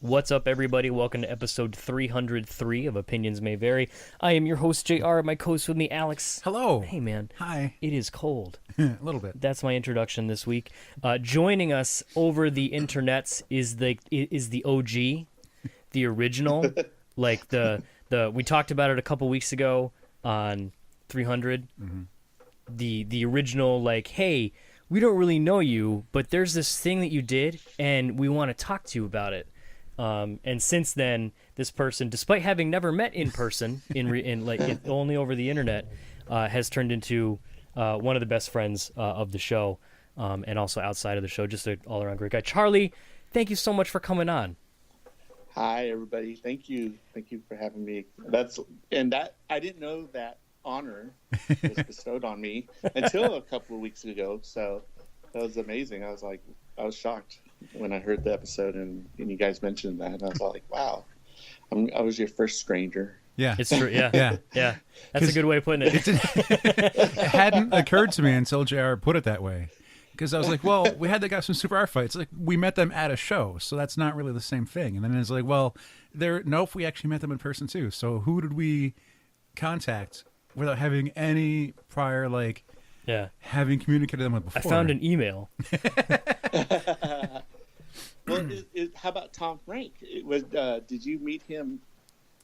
What's up, everybody? Welcome to episode 303 of Opinions May Vary. I am your host, JR. My co-host with me, Alex. Hello. Hey, man. Hi. It is cold. A little bit. That's my introduction this week. Joining us over the internets is the OG, the original. Like the we talked about it a couple weeks ago on 300. Mm-hmm. The original, like, hey, we don't really know you, but there's this thing that you did, and we want to talk to you about it. And since then, this person, despite having never met in person, only over the internet, has turned into one of the best friends of the show, and also outside of the show, just an all-around great guy. Charlie, thank you so much for coming on. Hi, everybody. Thank you for having me. I didn't know that honor was bestowed on me until a couple of weeks ago. So that was amazing. I was shocked when I heard the episode and you guys mentioned that. And I was like, wow, I was your first stranger. Yeah, It's true. Yeah. Yeah. That's a good way of putting it. It hadn't occurred to me until JR put it that way. Because I was like, well, we had the guys from Super Art Fights. Like, we met them at a show, so that's not really the same thing. And then it's like, well, we actually met them in person too. So who did we contact without having any prior, having communicated them with before? I found an email. Well, how about Tom Frank? Did you meet him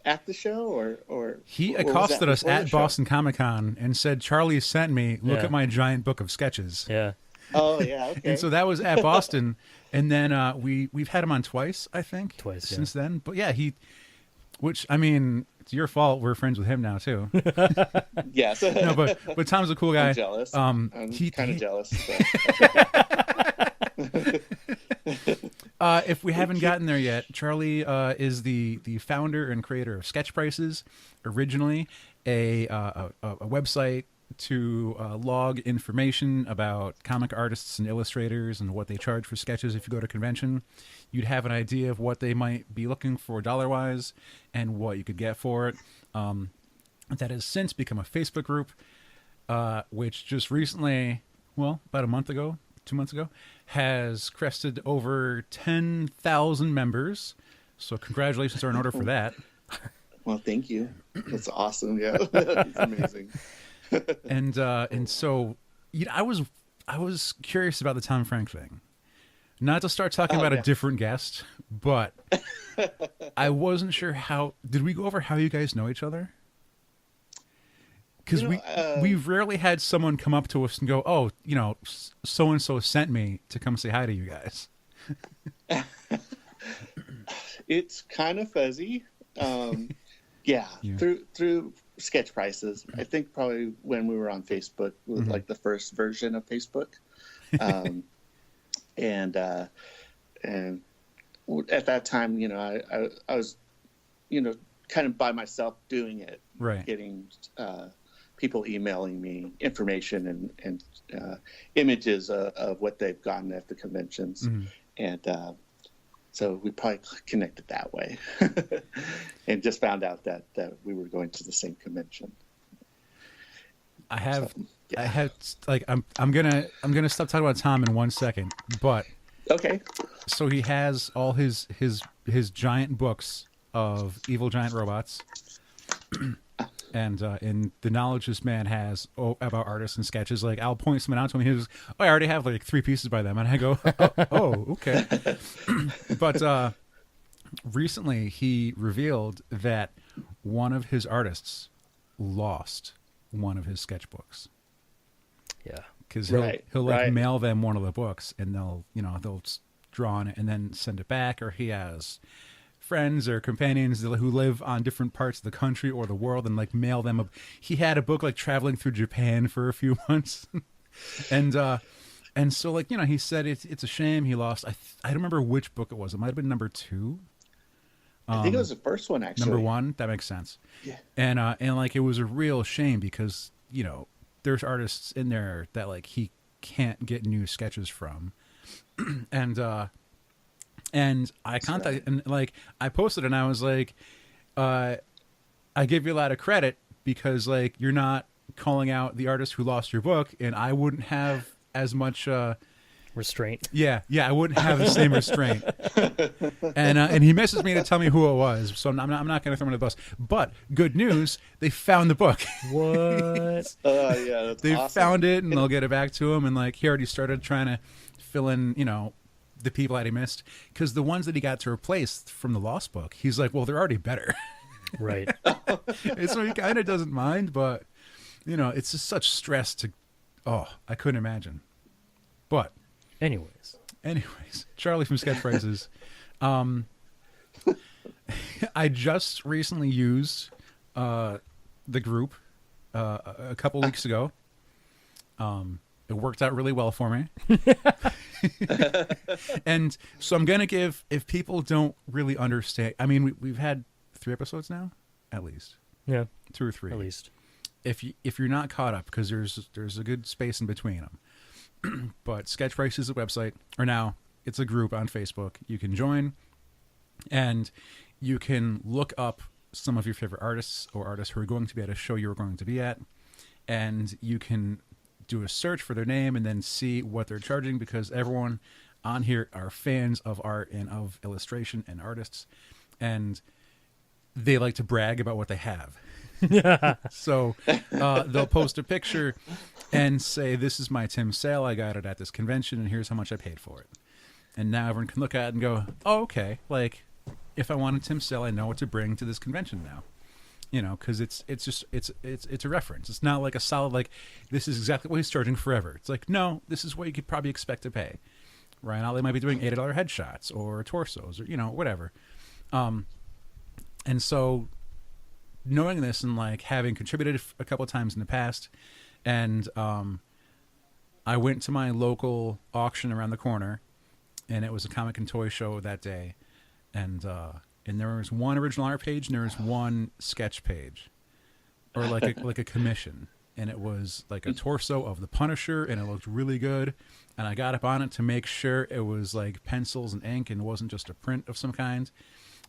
at the show or He or was accosted that us before the at show? Boston Comic Con and said, Charlie sent me, look Yeah. at my giant book of sketches. Yeah. Oh yeah, okay. And so that was at Boston, and then we've had him on twice, I think, since then. But yeah, which I mean, it's your fault. We're friends with him now too. Yes. No, but Tom's a cool guy. I'm jealous. I'm kind of jealous. If we haven't gotten there yet, Charlie is the founder and creator of Sketchprices, originally a website to log information about comic artists and illustrators and what they charge for sketches. If you go to a convention, you'd have an idea of what they might be looking for dollar-wise and what you could get for it. That has since become a Facebook group, which just recently, well, about a month ago, 2 months ago, has crested over 10,000 members. So congratulations are in order for that. Well, thank you. That's awesome. Yeah, it's amazing. And so, I was curious about the Tom Frank thing. Not to start talking about a different guest, but I wasn't sure how. Did we go over how you guys know each other? Because we've rarely had someone come up to us and go, "Oh, so and so sent me to come say hi to you guys." It's kind of fuzzy. Yeah. Through Sketchprices. I think probably when we were on Facebook, with like the first version of Facebook, and at that time, I was, kind of by myself doing it, right? Getting people emailing me information and images of what they've gotten at the conventions, and so we probably connected that way, and just found out that we were going to the same convention. I'm gonna stop talking about Tom in 1 second, but Okay. so he has all his giant books of evil giant robots. And the knowledge this man has about artists and sketches, like I'll point something out to him. He goes, "Oh, I already have like 3 pieces by them," and I go, "Oh, okay." But recently, he revealed that one of his artists lost one of his sketchbooks. Yeah. Because he'll Right. mail them one of the books, and they'll draw on it and then send it back, or he has friends or companions who live on different parts of the country or the world and mail them he had a book traveling through Japan for a few months. and so he said it's a shame he lost. I don't remember which book it was. It might have been number 2. I think it was the first one, actually. Number 1, that makes sense. Yeah. And it was a real shame because there's artists in there that he can't get new sketches from. And I contacted, and I posted, and I was like, I give you a lot of credit because you're not calling out the artist who lost your book, and I wouldn't have as much restraint. Yeah, I wouldn't have the same restraint. And he messaged me to tell me who it was, so I'm not going to throw him under the bus. But good news, they found the book. What? Yeah, that's They awesome. found it, and they'll get it back to him. And like he already started trying to fill in, the people that he missed, because the ones that he got to replace from the Lost Book, he's like, well, they're already better. Right. And so he kind of doesn't mind, but it's just such stress to. Oh, I couldn't imagine. But Anyways, Charlie from Sketchprices. I just recently used the group a couple weeks ago. It worked out really well for me. And so I'm going to give, if people don't really understand, I mean, we've had 3 episodes now, at least. yeah, 2 or 3. at least. If you're not caught up, because there's a good space in between them. But Sketchprices is a website, or now it's a group on Facebook. You can join, and you can look up some of your favorite artists or artists who are going to be at a show you're going to be at, and you can do a search for their name and then see what they're charging, because everyone on here are fans of art and of illustration and artists, and they like to brag about what they have. So they'll post a picture and say, this is my Tim sale, I got it at this convention, and here's how much I paid for it. And now everyone can look at it and go, oh, okay, like if I want a Tim sale, I know what to bring to this convention now. Because it's a reference. It's not like a solid, like, this is exactly what he's charging forever. It's like, no, this is what you could probably expect to pay. Ryan Ollie might be doing $80 headshots or torsos or, whatever. And so knowing this and like having contributed a couple of times in the past, and I went to my local auction around the corner, and it was a comic and toy show that day, and there was one original art page and there was one sketch page, or like a commission, and it was like a torso of the Punisher, and it looked really good, and I got up on it to make sure it was like pencils and ink and it wasn't just a print of some kind,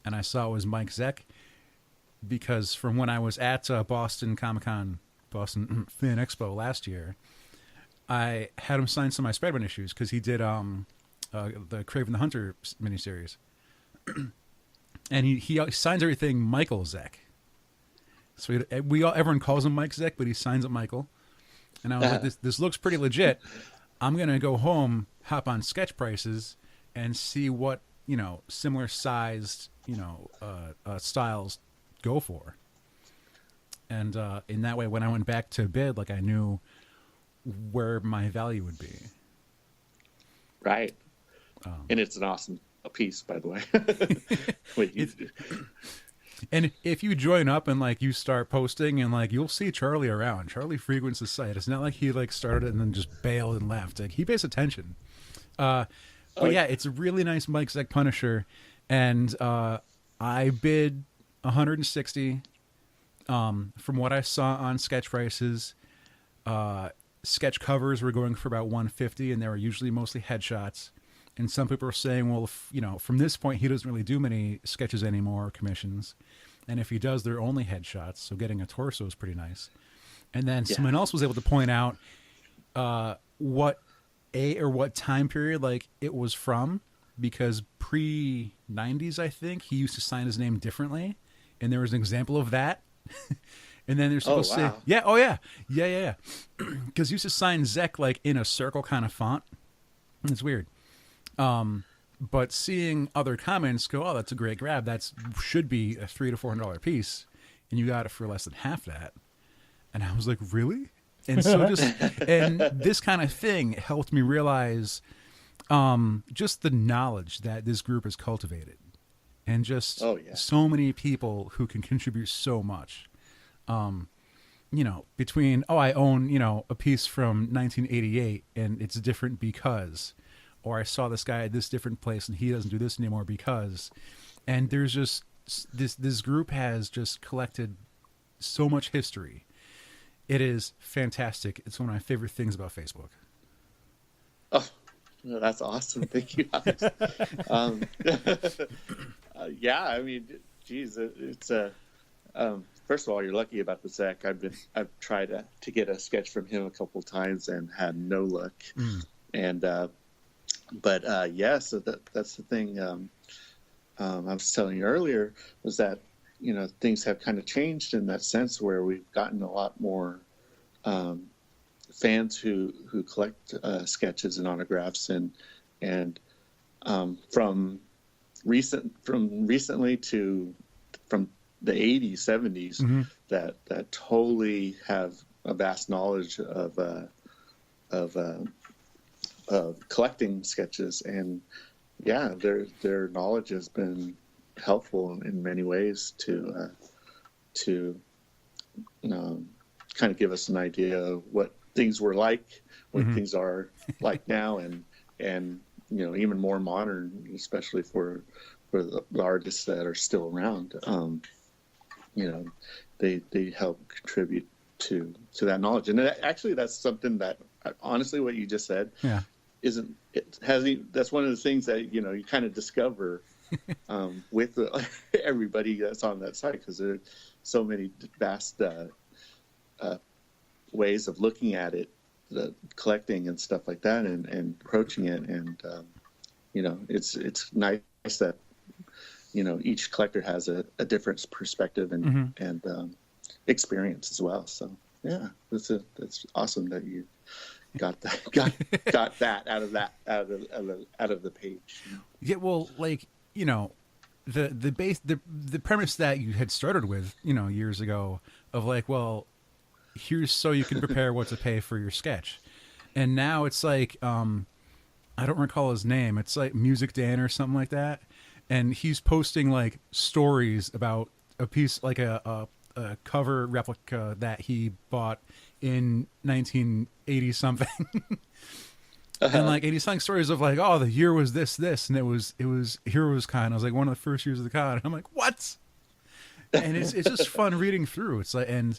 and I saw it was Mike Zeck, because from when I was at Boston Fan Expo last year, I had him sign some of my Spider-Man issues, because he did the Kraven the Hunter miniseries. And he signs everything Michael Zeck. So everyone calls him Mike Zeck, but he signs it Michael. And I was like, this looks pretty legit. I'm going to go home, hop on Sketchprices, and see what, similar sized, styles go for. And in that way, when I went back to bid, like, I knew where my value would be. Right. And it's an awesome piece, by the way. And if you join up and like you start posting, and like you'll see Charlie around. Charlie frequents the site. It's not like he like started and then just bailed and left. Like, he pays attention. But yeah, it's a really nice Mike Zeck Punisher, and I bid $160. From what I saw on Sketchprices, sketch covers were going for about $150, and they were usually mostly headshots. And some people are saying, well, from this point, he doesn't really do many sketches anymore, or commissions. And if he does, they're only headshots. So getting a torso is pretty nice. And then someone else was able to point out what time period like it was from, because pre-90s, I think, he used to sign his name differently. And there was an example of that. And then they're supposed to say, yeah. Because he used to sign Zeck like in a circle kind of font. It's weird. But seeing other comments go, oh, that's a great grab. That should be a $300 to $400 piece, and you got it for less than half that. And I was like, really? And so and this kind of thing helped me realize, just the knowledge that this group has cultivated, and just so many people who can contribute so much. Between, I own, a piece from 1988 and it's different because, or I saw this guy at this different place and he doesn't do this anymore because, and there's just, this group has just collected so much history. It is fantastic. It's one of my favorite things about Facebook. Oh, that's awesome. Thank you, Alex. Yeah, I mean, geez, it's a, first of all, you're lucky about the Zeck. I've tried to get a sketch from him a couple of times and had no luck. And But yeah, so that's the thing. I was telling you earlier was that things have kind of changed in that sense where we've gotten a lot more fans who collect sketches and autographs and from recently to from the 80s 70s that totally have a vast knowledge of collecting sketches, and yeah, their knowledge has been helpful in many ways to kind of give us an idea of what things were like, what things are like now, and even more modern, especially for the artists that are still around. They help contribute to that knowledge, and actually that's something that honestly what you just said that's one of the things that you kind of discover with everybody that's on that site, because there are so many vast ways of looking at it, collecting and stuff like that, and approaching it, and it's nice that each collector has a different perspective and experience as well. So yeah, that's awesome that you got that out of the page. Yeah, well, like the premise that you had started with years ago of like, well, here's so you can prepare what to pay for your sketch, and now it's like I don't recall his name. It's like Music Dan or something like that, and he's posting like stories about a piece, like a cover replica that he bought in 1980 something. And like 80 something stories of like, oh, the year was this, and it was Heroes Con. I was like, one of the first years of the con. And I'm like, what? And it's just fun reading through. It's like, and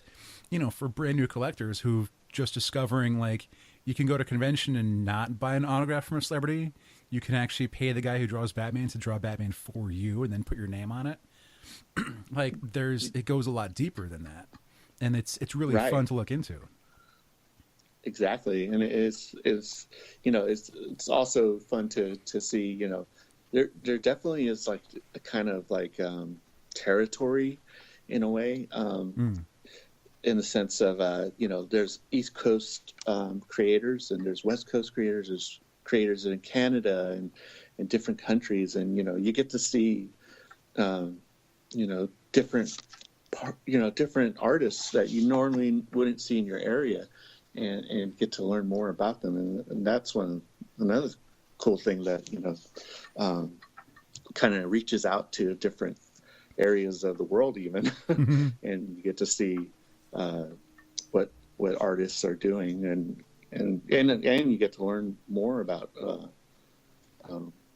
for brand new collectors who just discovering, like, you can go to a convention and not buy an autograph from a celebrity. You can actually pay the guy who draws Batman to draw Batman for you and then put your name on it. Like it goes a lot deeper than that. And it's really fun to look into. Exactly. And it's also fun to see, there definitely is like a kind of like territory in a way, in the sense of, there's East Coast creators and there's West Coast creators, there's creators in Canada and in different countries. And, you get to see, different artists that you normally wouldn't see in your area, and get to learn more about them. And that's another cool thing that, kind of reaches out to different areas of the world even, and you get to see what artists are doing, and you get to learn more about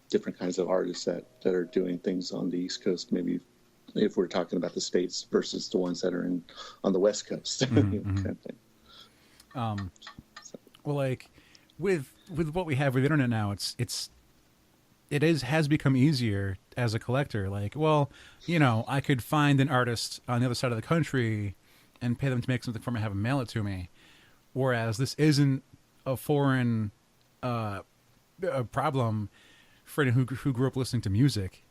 different kinds of artists that are doing things on the East Coast, maybe if we're talking about the States versus the ones that are on the West Coast. Kind of thing. Well, like with what we have with the internet now, has become easier as a collector. Like, well, I could find an artist on the other side of the country and pay them to make something for me and have them mail it to me. Whereas this isn't a foreign a problem for anyone who grew up listening to music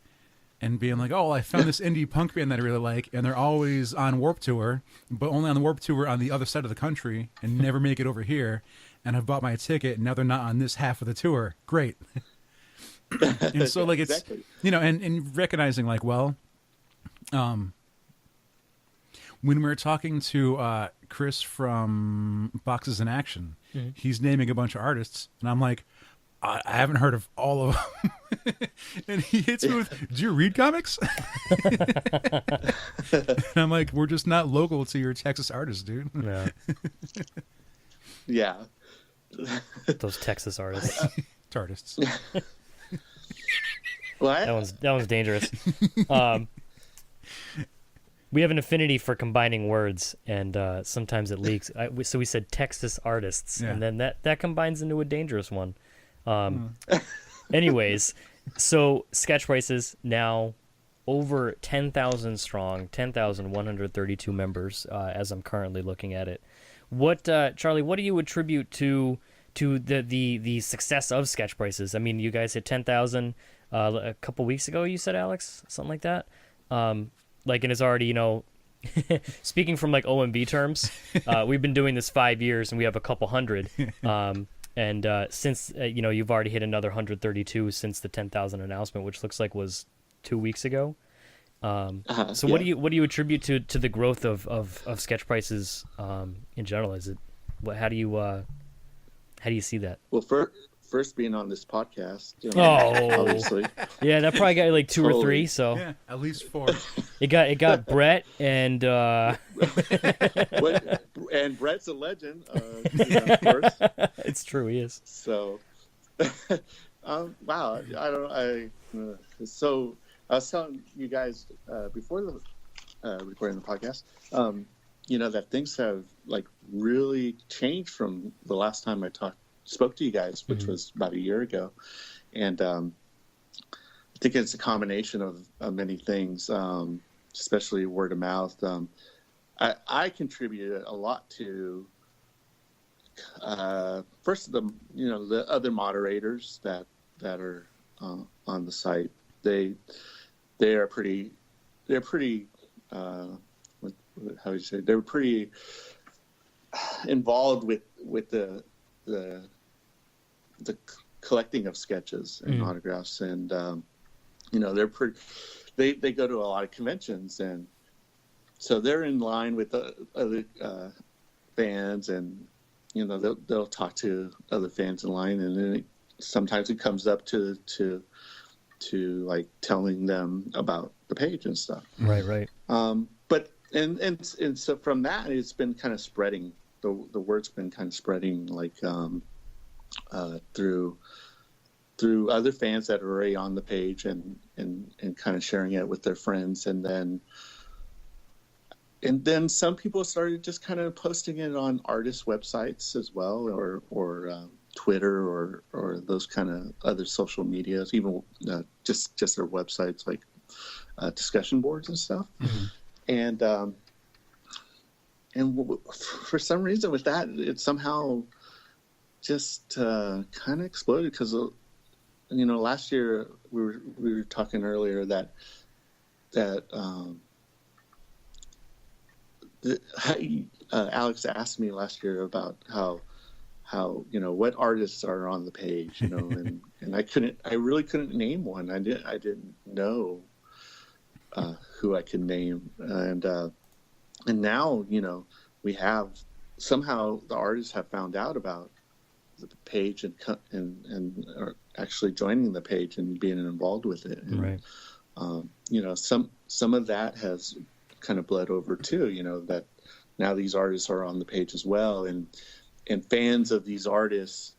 and being like, oh, I found this indie punk band that I really like, and they're always on Warped Tour, but only on the Warped Tour on the other side of the country and never make it over here, and I've bought my ticket, and now they're not on this half of the tour. Great. And so, like, it's, Exactly. And recognizing, like, well, when we were talking to Chris from Boxes in Action, he's naming a bunch of artists, and I'm like, I haven't heard of all of them. And he hits me with, do you read comics? And I'm like, we're just not local to your Texas artists, dude. Yeah. Yeah. Those Texas artists. Artists. Well, That one's dangerous. We have an affinity for combining words, and sometimes it leaks. So we said Texas artists, and then that combines into a dangerous one. Anyways, so Sketchprices now over 10,000 strong, 10,132 members as I'm currently looking at it. What, Charlie, what do you attribute to the success of Sketchprices. I mean, you guys hit 10,000 a couple weeks ago. You said, Alex, something like that. Like, and it's already, you know, speaking from like OMB terms, we've been doing this 5 years and we have a couple hundred. And since you know, you've already hit another 132 since the 10,000 announcement, which looks like was 2 weeks ago. So what do you attribute to the growth of Sketchprices in general? Is it how do you see that? Well, first being on this podcast, you know, obviously. Yeah, that probably got like two or three. So Yeah, at least 4. it got Brett and and Brett's a legend, you know, of course. It's true, he is. So, wow, so I was telling you guys before the recording the podcast, you know, that things have like really changed from the last time I spoke to you guys, which was about a year ago, and I think it's a combination of many things, especially word of mouth. I contributed a lot to first the other moderators that are on the site. They're pretty how would you say, they were pretty involved with the collecting of sketches and autographs, and you know, they go to a lot of conventions, and so they're in line with the other fans, and you know, they'll talk to other fans in line, and then sometimes it comes up to like telling them about the page and stuff. Right. But and so from that, it's been kind of spreading. The word's been kind of spreading, like through other fans that are already on the page, and kind of sharing it with their friends, and then some people started just kind of posting it on artist websites as well, or Twitter, or those kind of other social medias, even just their websites, like discussion boards and stuff. And for some reason with that, it somehow just kind of exploded, because you know, last year we were talking earlier that Alex asked me last year about how you know, what artists are on the page, you know, and I really couldn't name one. I didn't know who I could name, and now, you know, we have, somehow the artists have found out about the page and are actually joining the page and being involved with it. And, right. You know, some of that has kind of bled over too, you know, that now these artists are on the page as well, and fans of these artists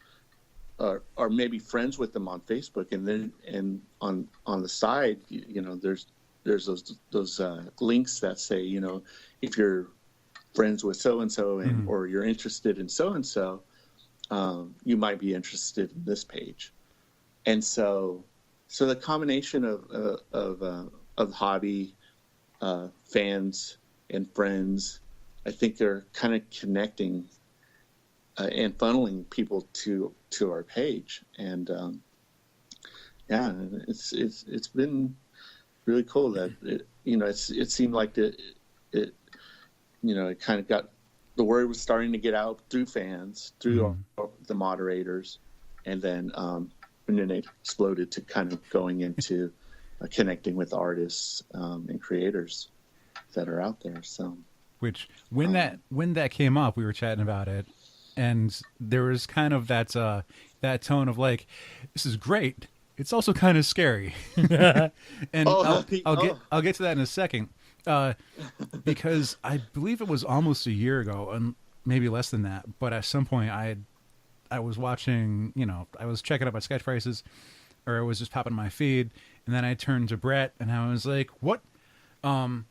are maybe friends with them on Facebook, and then on the side, you know, there's those links that say, you know, if you're friends with so and so, and or you're interested in so and so, you might be interested in this page. And so the combination of hobby, fans and friends, I think they're kind of connecting and funneling people to our page. And yeah, it's been really cool that it seemed like it you know, it kind of got, the word was starting to get out through fans, through the moderators, and then it exploded to kind of going into connecting with artists and creators that are out there. So, which when that came up, we were chatting about it, and there was kind of that tone of like, this is great, it's also kind of scary. And I'll get to that in a second, because I believe it was almost a year ago, and maybe less than that, but at some point I was watching, you know, I was checking up on Sketchprices, or it was just popping my feed, and then I turned to Brett and I was like, what? Lost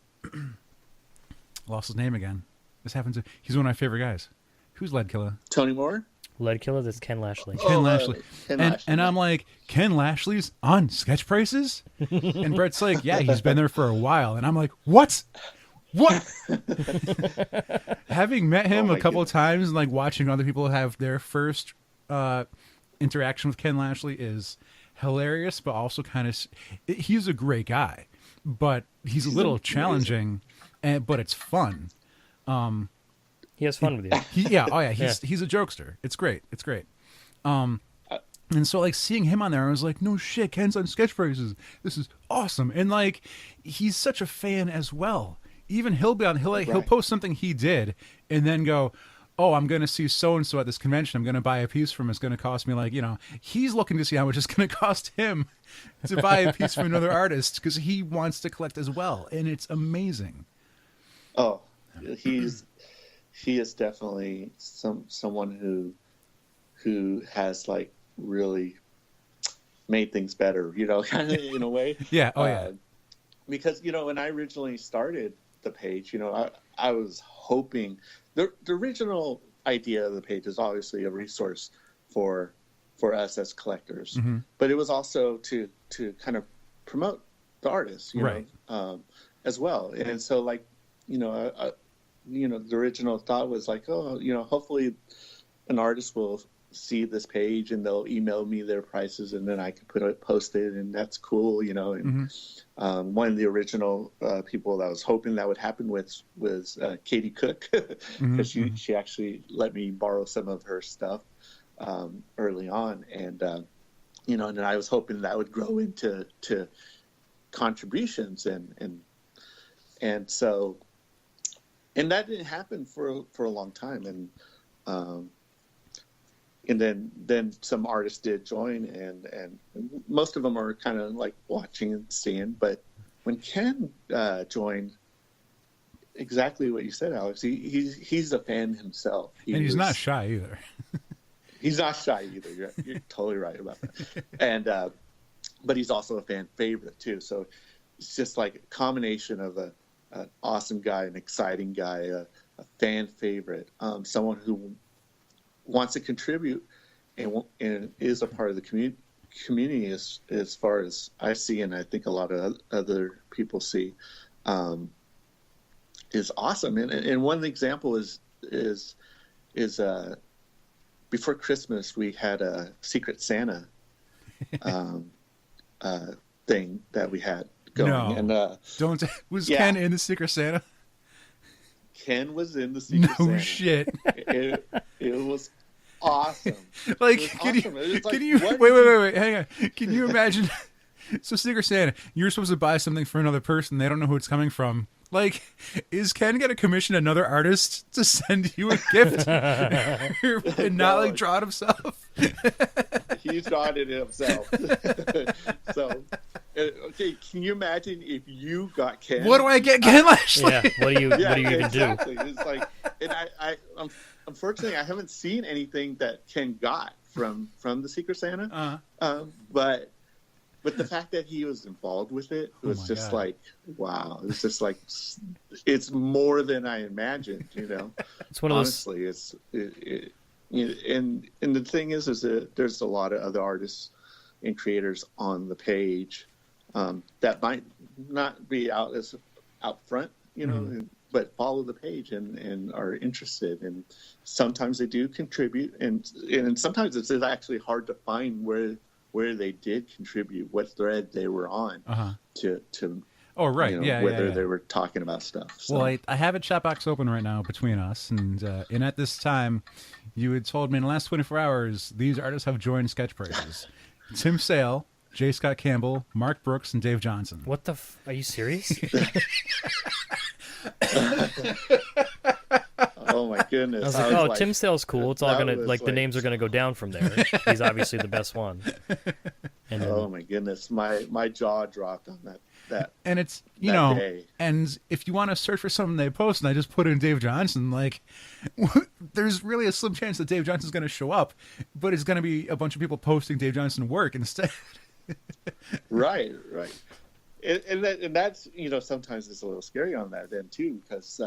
his name again. This happens. He's one of my favorite guys. Who's Lead Killer? Tony Moore? Lead Killer, that's Ken Lashley. Ken Lashley. And I'm like, Ken Lashley's on Sketchprices? And Brett's like, yeah, he's been there for a while. And I'm like, what? Having met him a couple of times, and like watching other people have their first interaction with Ken Lashley is hilarious, but also kind of he's a great guy, but he's a little challenging, but it's fun. He has fun with you. He's a jokester. It's great. And so, like, seeing him on there, I was like, no shit, Ken's on Sketchprices. This is awesome. And, like, he's such a fan as well. Even he'll post something he did and then go, oh, I'm going to see so-and-so at this convention. I'm going to buy a piece from him. It's going to cost me, like, he's looking to see how much it's going to cost him to buy a piece from another artist because he wants to collect as well. And it's amazing. Oh, he is definitely someone who has, like, really made things better, kind of in a way. Yeah. Oh, yeah. Because, when I originally started the page, I was hoping the original idea of the page is obviously a resource for us as collectors, but it was also to kind of promote the artists, right. As well. And so, like, the original thought was like, hopefully an artist will see this page and they'll email me their prices and then I can post it, and that's cool, and one of the original people that I was hoping that would happen with was Katie Cook, because she actually let me borrow some of her stuff early on, and and then I was hoping that would grow into contributions, and so, and that didn't happen for a long time, and then some artists did join, and most of them are kind of like watching and seeing. But when Ken joined, exactly what you said, Alex, he's a fan himself. He's not shy either. He's not shy either. You're totally right about that. And but he's also a fan favorite too. So it's just like a combination of an awesome guy, an exciting guy, a fan favorite, someone who wants to contribute and is a part of the community as far as I see, and I think a lot of other people see, is awesome. And one example is before Christmas we had a Secret Santa thing that we had going. No, and Ken in the Secret Santa? Ken was in the Secret Santa. No shit. It was awesome. Like, can you wait, hang on. Can you imagine? So Secret Santa, you're supposed to buy something for another person. They don't know who it's coming from. Like, is Ken going to commission another artist to send you a gift and not like draw it himself? He's drawing it himself. So, okay, can you imagine if you got Ken? What do I get Ken Lashley? Yeah, what do you even exactly. Do? It's like, and unfortunately, I haven't seen anything that Ken got from the Secret Santa. But the fact that he was involved with it was just like, wow. It's just like, it's more than I imagined, It's one of honestly, those... and the thing is that there's a lot of other artists and creators on the page that might not be out front, but follow the page and are interested, and sometimes they do contribute, and sometimes it's actually hard to find where they did contribute, what thread they were on to oh right, whether they were talking about stuff. So. Well, I have a chat box open right now between us, and at this time, you had told me in the last 24 hours these artists have joined Sketchprices: Tim Sale, J. Scott Campbell, Mark Brooks, and Dave Johnson. What the? Are you serious? Oh my goodness! I was like, Tim Sale's cool. It's all gonna the names are gonna go down from there. He's obviously the best one. And oh my goodness, my jaw dropped on that. And it's day. And if you want to search for something they post, and I just put in Dave Johnson, like, there's really a slim chance that Dave Johnson's going to show up, but it's going to be a bunch of people posting Dave Johnson work instead. Right. And that's sometimes it's a little scary on that end too, because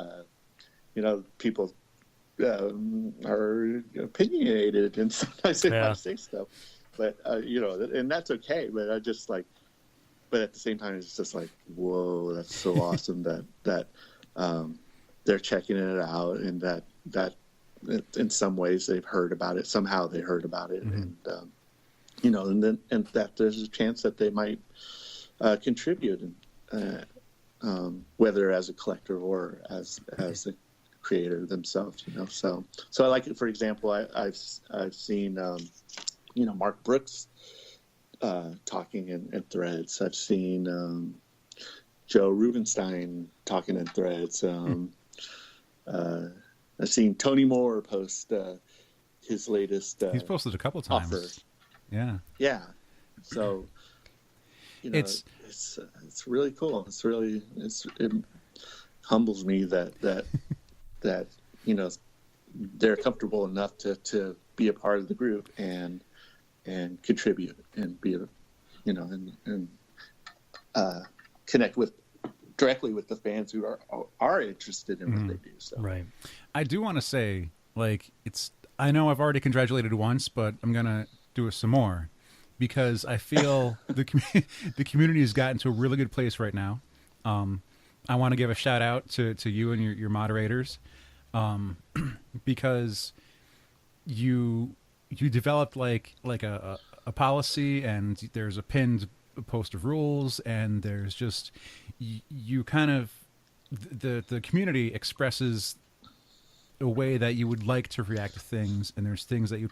people are opinionated and sometimes they want to say stuff, but and that's okay. But I just like, but at the same time, it's just like, whoa, that's so awesome that they're checking it out, and that in some ways they've heard about it. Somehow they heard about it, Mm-hmm. and and that there's a chance that they might contribute, whether as a collector or as a creator themselves. So I like it. For example, I've seen Mark Brooks talking in threads. I've seen Joe Rubenstein talking in threads. I've seen Tony Moore post his latest. He's posted a couple times. Offer. Yeah. Yeah. So It's it's really cool. It humbles me that they're comfortable enough to be a part of the group and contribute and be and connect directly with the fans who are interested in what they do. So. Right. I do want to say, I know I've already congratulated once, but I'm going to do it some more because I feel the community has gotten to a really good place right now. I want to give a shout out to you and your moderators because you developed like a policy, and there's a pinned post of rules, and there's just you kind of the community expresses a way that you would like to react to things, and there's things that you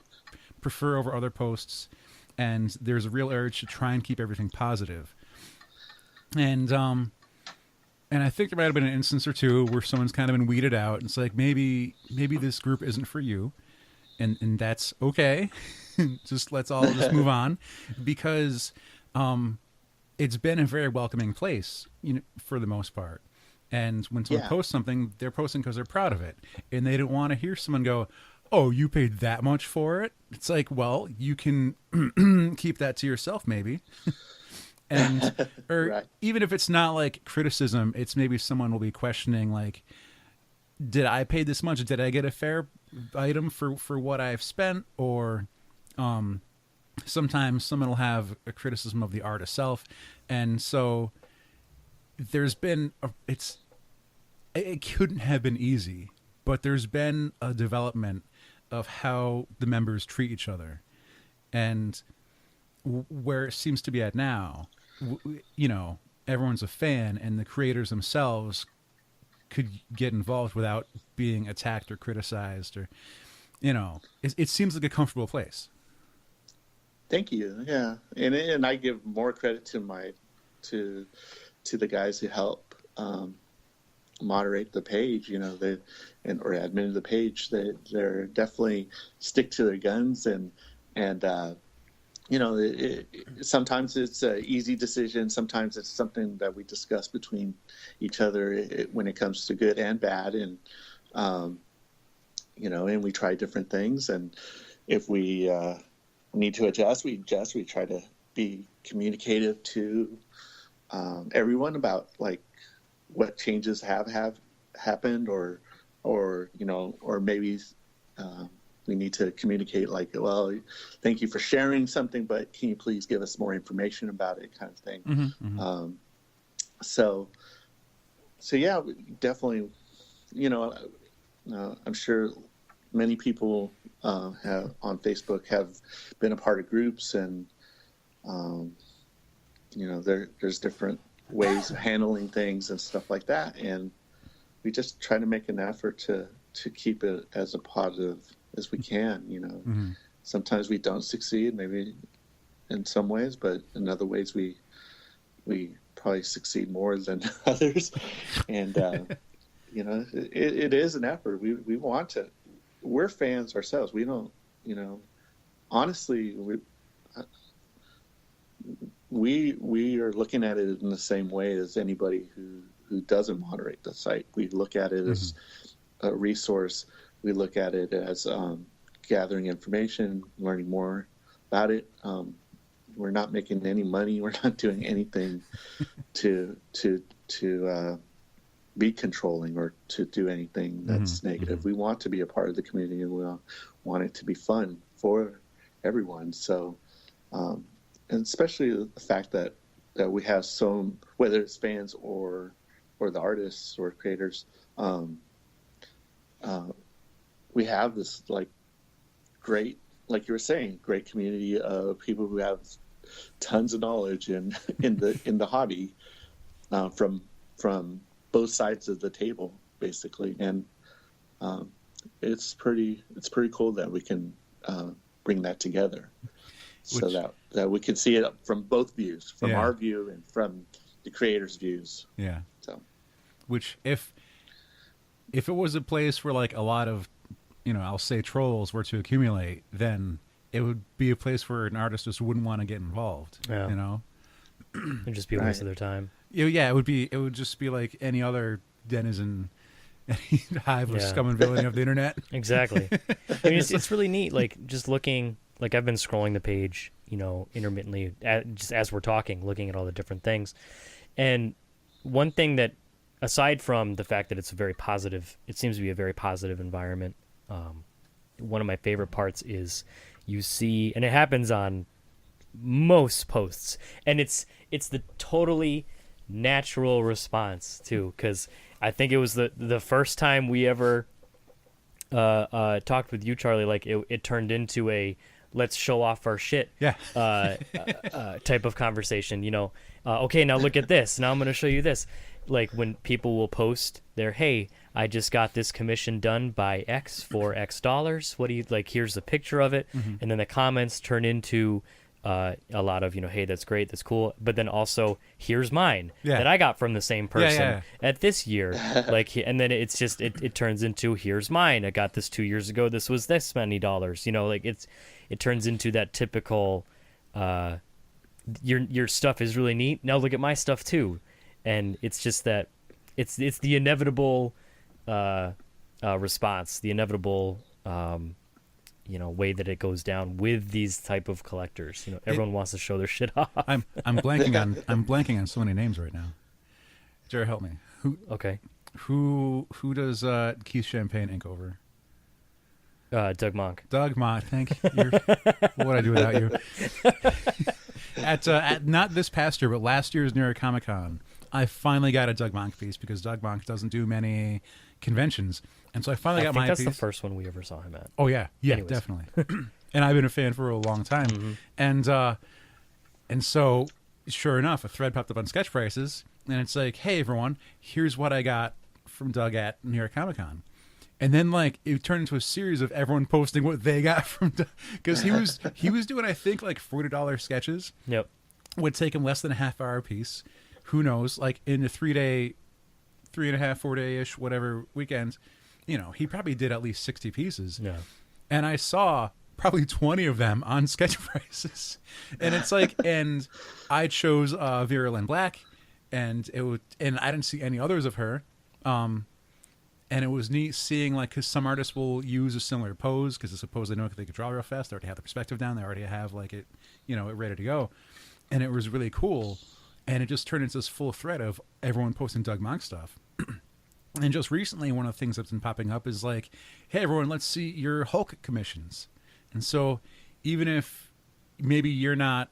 prefer over other posts, and there's a real urge to try and keep everything positive. And I think there might have been an instance or two where someone's kind of been weeded out, and it's like maybe this group isn't for you, and that's okay. Let's all just move on, because it's been a very welcoming place, for the most part. And when someone posts something, they're posting because they're proud of it, and they don't want to hear someone go, "Oh, you paid that much for it." It's like, well, you can keep that to yourself, maybe. And or Right. even if it's not like criticism, it's maybe someone will be questioning, like, did I pay this much? Did I get a fair item for what I've spent? Or sometimes someone will have a criticism of the art itself. And so there's been it couldn't have been easy, but there's been a development of how the members treat each other, and where it seems to be at now, everyone's a fan, and the creators themselves could get involved without being attacked or criticized, or it seems like a comfortable place. Thank you. Yeah, and I give more credit to the guys who help moderate the page. Or admin the page. They're definitely stick to their guns, and sometimes it's an easy decision. Sometimes it's something that we discuss between each other when it comes to good and bad, and and we try different things. And if we need to adjust, we adjust. We try to be communicative to everyone about like what changes have happened, or maybe we need to communicate like, well, thank you for sharing something, but can you please give us more information about it, kind of thing. Mm-hmm, mm-hmm. So yeah, we definitely, I'm sure many people have on Facebook have been a part of groups, and there's different ways of handling things and stuff like that, and we just try to make an effort to keep it as a positive as we can. Mm-hmm. Sometimes we don't succeed, maybe in some ways, but in other ways we probably succeed more than others. And it is an effort. We want to. We're fans ourselves. We don't. Honestly, we are looking at it in the same way as anybody who doesn't moderate the site. We look at it as a resource. We look at it as gathering information, learning more about it. We're not making any money. We're not doing anything to be controlling or to do anything that's negative. Mm-hmm. We want to be a part of the community, and we want it to be fun for everyone. So, and especially the fact that we have whether it's fans or the artists or creators, we have this like great, like you were saying, great community of people who have tons of knowledge in the hobby, from both sides of the table, basically. And it's pretty cool that we can bring that together, so that we can see it from both views, from our view and from the creators' views. Yeah. So, which if it was a place where like a lot of, I'll say trolls were to accumulate, then it would be a place where an artist just wouldn't want to get involved. Yeah. It'd just be a waste of their time. Yeah, it would just be like any other denizen, any hive of scum and villainy of the internet. Exactly. I mean, it's really neat. Like just looking, like I've been scrolling the page, intermittently, just as we're talking, looking at all the different things. And one thing that, aside from the fact that it seems to be a very positive environment. One of my favorite parts is you see, and it happens on most posts, and it's the totally natural response too, because I think it was the first time we ever talked with you, Charlie. Like it turned into a let's show off our shit type of conversation. Okay, now look at this. Now I'm going to show you this. Like when people will post their, hey, I just got this commission done by X for X dollars. What do you like? Here's a picture of it. Mm-hmm. And then the comments turn into a lot of, hey, that's great. That's cool. But then also here's mine that I got from the same person at this year. And then it's just, it turns into here's mine. I got this 2 years ago. This was this many dollars, it turns into that typical, your stuff is really neat. Now look at my stuff too. And it's just that it's the inevitable response, the inevitable way that it goes down with these type of collectors. Everyone wants to show their shit off. I'm blanking on so many names right now. Jared, help me. Who does Keith Champagne ink over? Doug Monk. Doug Monk, thank you. What would I do without you? At not this past year, but last year's New York Comic Con, I finally got a Doug Monk piece because Doug Monk doesn't do many conventions, and so I finally got my piece. That's the first one we ever saw him at. Oh yeah, anyways. Definitely. And I've been a fan for a long time, and so sure enough, a thread popped up on Sketchprices, and it's like, hey everyone, here's what I got from Doug at New York Comic Con. And then like it turned into a series of everyone posting what they got from Doug, because he was doing I think like $40 sketches. Yep. Would take him less than a half hour piece. Who knows? Like in a 3-day, 3.5, 4-day-ish, whatever weekends, he probably did at least 60 pieces. Yeah. And I saw probably 20 of them on Sketchprices. And it's like, and I chose Vera Lynn Black, and I didn't see any others of her. And it was neat seeing, like, because some artists will use a similar pose, because it's a pose they know they could draw real fast. They already have the perspective down. They already have, like, it, it ready to go. And it was really cool. And it just turned into this full thread of everyone posting Doug Monk stuff. And just recently, one of the things that's been popping up is like, hey, everyone, let's see your Hulk commissions. And so even if maybe you're not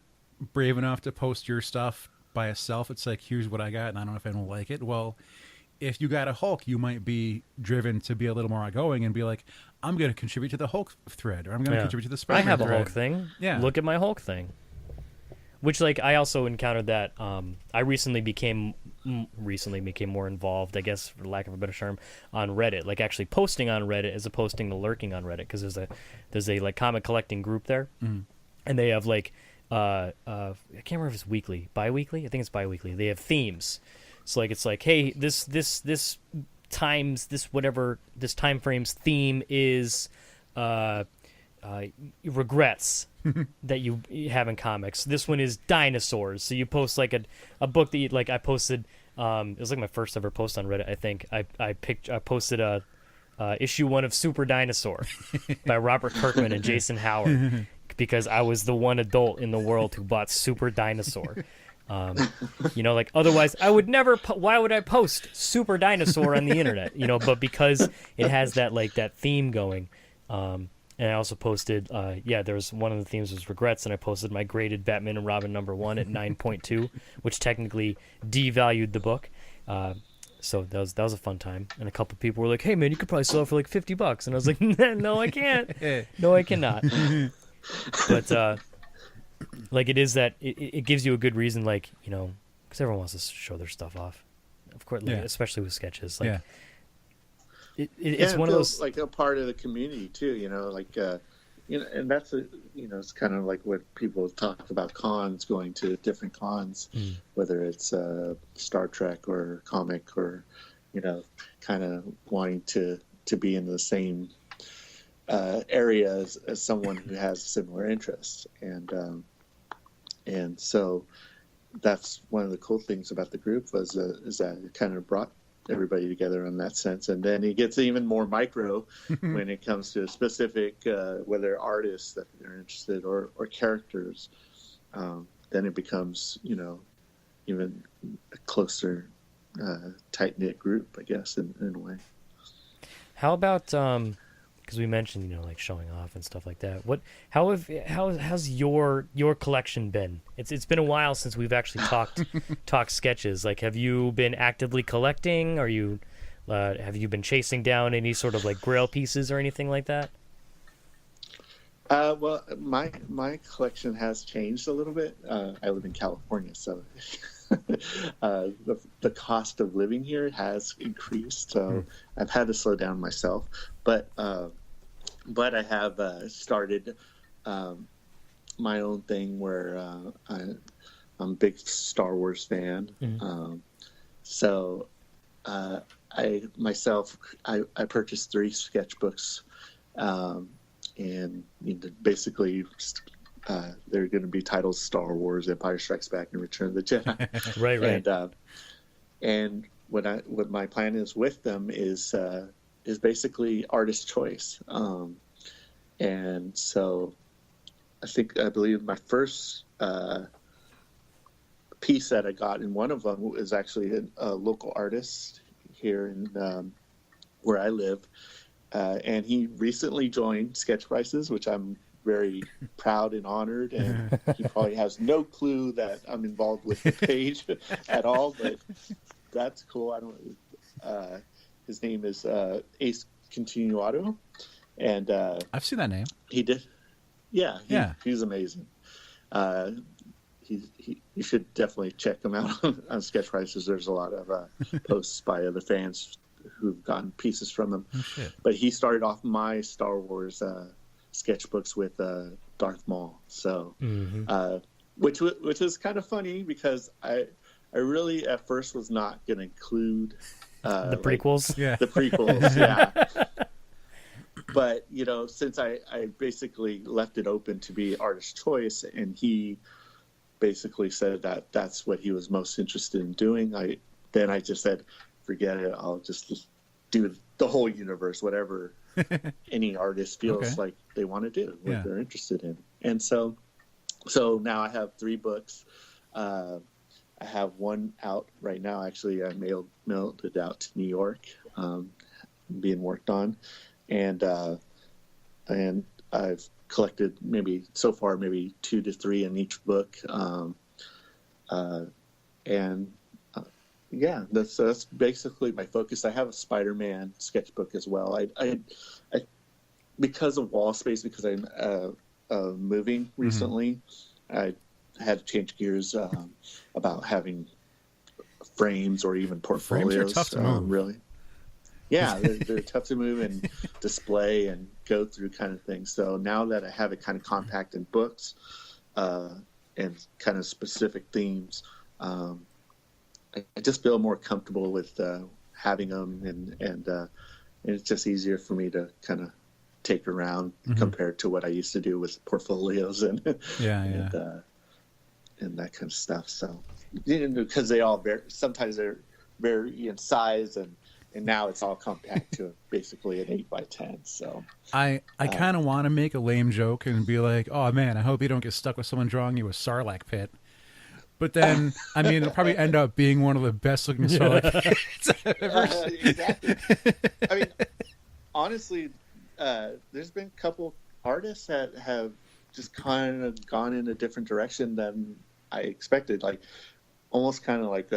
brave enough to post your stuff by itself, it's like, here's what I got, and I don't know if anyone will like it. Well, if you got a Hulk, you might be driven to be a little more outgoing and be like, I'm going to contribute to the Hulk thread, or I'm going to contribute to the Spider-Man I have thread. a Hulk thing. Yeah. Look at my Hulk thing. Which, like, I also encountered that. I recently became more involved, I guess, for lack of a better term, on Reddit. Like, actually posting on Reddit as opposed to lurking on Reddit, because there's a like comic collecting group there, and they have like I can't remember if it's weekly, bi-weekly. I think it's bi-weekly. They have themes. So like it's like, hey, this time frame's theme is regrets that you have in comics. This one is dinosaurs. So you post like a book that I posted. It was like my first ever post on Reddit. I think I posted a issue 1 of Super Dinosaur by Robert Kirkman and Jason Howard, because I was the one adult in the world who bought Super Dinosaur. Like otherwise I would never. Why would I post Super Dinosaur on the internet? But because it has that theme going. And I also posted, there's one of the themes was regrets, and I posted my graded Batman and Robin #1 at 9.2, which technically devalued the book. So that was a fun time. And a couple people were like, "Hey man, you could probably sell it for like $50." And I was like, "No, I can't. No, I cannot." But like it is that it gives you a good reason, like, you know, because everyone wants to show their stuff off. Of course, like, Yeah. especially with sketches. Like Yeah. it's it one of feels those. like a part of the community too, like and that's it's kind of like what people talk about cons, going to different cons, whether it's Star Trek or comic or kind of wanting to be in the same area as someone who has similar interests, and so that's one of the cool things about the group is that it kind of brought everybody together in that sense. And then it gets even more micro when it comes to specific, whether artists that they're interested or characters. Then it becomes, even a closer, tight knit group, I guess, in a way. How about because we mentioned, like showing off and stuff like that. How's your collection been? It's been a while since we've actually talked sketches. Like, have you been actively collecting? Have you been chasing down any sort of like grail pieces or anything like that? Well, my collection has changed a little bit. I live in California, so the cost of living here has increased. So I've had to slow down myself, but I have started my own thing where I'm a big Star Wars fan. So I purchased 3 sketchbooks, and basically they're going to be titled Star Wars, Empire Strikes Back, and Return of the Jedi. Right. And what my plan is with them is basically artist choice. And so I believe my first piece that I got in one of them is actually a local artist here in where I live. And he recently joined Sketchprices, which I'm very proud and honored. And he probably has no clue that I'm involved with the page at all, but that's cool. I don't. His name is Ace Continuato, and I've seen that name. he did. Yeah, he's amazing. You should definitely check him out on Sketchprices. There's a lot of posts by other fans who've gotten pieces from him. Oh, shit. But he started off my Star Wars sketchbooks with Darth Maul. So, which was kind of funny because I really at first was not going to include the prequels. The prequels, yeah. But since I basically left it open to be artist choice, and he basically said that that's what he was most interested in doing, I just said, forget it. I'll just do the whole universe, whatever any artist feels like they want to do, what they're interested in. And so now I have 3 books. I have one out right now. Actually, I mailed it out to New York, being worked on, and I've collected maybe 2 to 3 in each book, that's basically my focus. I have a Spider-Man sketchbook as well. I because of wall space, because I'm moving recently, I had to change gears about having frames or even portfolios. Frames are tough to move. Really. Yeah, they're tough to move and display and go through kind of thing. So now that I have it kind of compact in books and kind of specific themes, I just feel more comfortable with having them, and it's just easier for me to kind of take around compared to what I used to do with portfolios and and that kind of stuff. So because they all vary, sometimes they're vary in size, and now it's all compact to basically an 8x10. So I kind of want to make a lame joke and be like, oh man, I hope you don't get stuck with someone drawing you a Sarlacc pit. But then, I mean, it'll probably end up being one of the best looking Sarlacc pits I've ever seen. Exactly. I mean, honestly, there's been a couple artists that have just kind of gone in a different direction than I expected. Like almost kind of like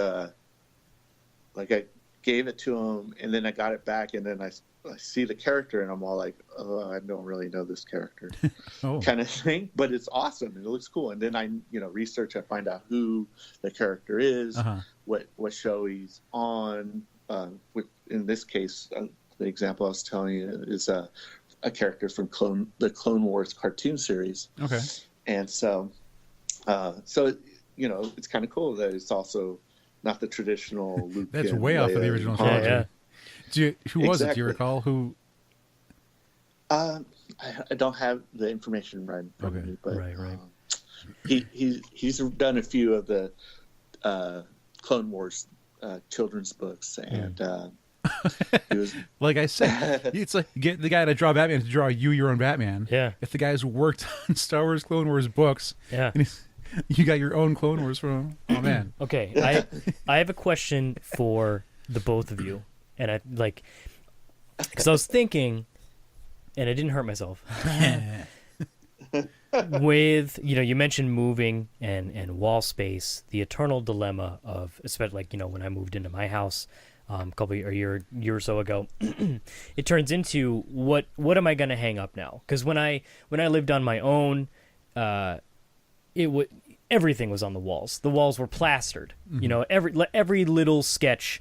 gave it to him, and then I got it back, and then I see the character, and I'm all like, oh, I don't really know this character, kind of thing. But it's awesome, and it looks cool. And then I, research, I find out who the character is, what show he's on. In this case, the example I was telling you is a character from the Clone Wars cartoon series. Okay. And so it's kind of cool that it's also not the traditional Luke. That's way off of the original trilogy. Yeah. Who was it? Do you recall who? I don't have the information right in front of me, but right. He's done a few of the Clone Wars children's books, and he was like I said, it's like get the guy to draw Batman to draw you your own Batman. Yeah. If the guy's worked on Star Wars Clone Wars books, and you got your own Clone Wars from him. Oh man. Okay, I have a question for the both of you, and I because I was thinking, and I didn't hurt myself. With you mentioned moving and wall space, the eternal dilemma of, especially when I moved into my house a year or so ago, it turns into what am I going to hang up now? Because when I lived on my own, everything was on the walls. The walls were plastered. Every little sketch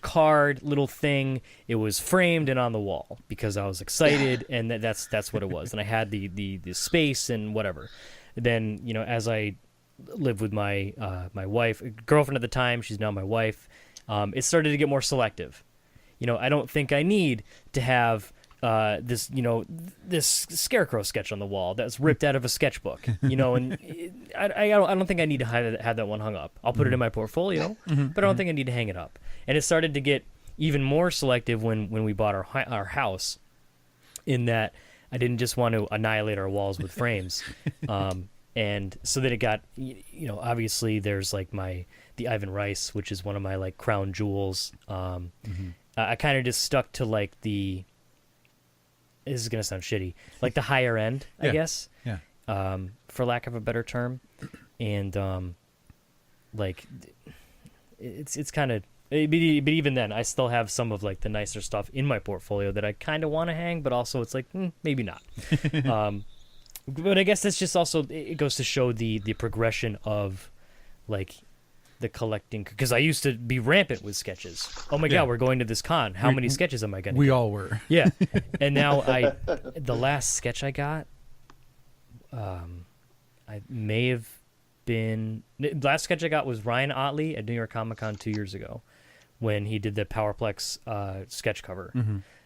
card, little thing, it was framed and on the wall because I was excited, and that's what it was. And I had the space and whatever. Then as I lived with my wife, girlfriend at the time, she's now my wife. It started to get more selective. I don't think I need to have this scarecrow sketch on the wall that's ripped out of a sketchbook, and I don't think I need to have that one hung up. I'll put it in my portfolio, but I don't think I need to hang it up. And it started to get even more selective when we bought our house, in that I didn't just want to annihilate our walls with frames. And so then it got, obviously there's the Ivan Rice, which is one of my crown jewels. I kind of just stuck to this is going to sound shitty, the higher end, I guess, for lack of a better term. And, it's kind of, but even then, I still have some of, the nicer stuff in my portfolio that I kind of want to hang, but also it's maybe not. But I guess that's just also, it goes to show the progression of, the collecting, because I used to be rampant with sketches. Oh my God, we're going to this con. How many sketches am I going to get? All were. Yeah. And now the last sketch I got, I may have been, the last sketch I got was Ryan Otley at New York Comic Con 2 years ago, when he did the Powerplex sketch cover.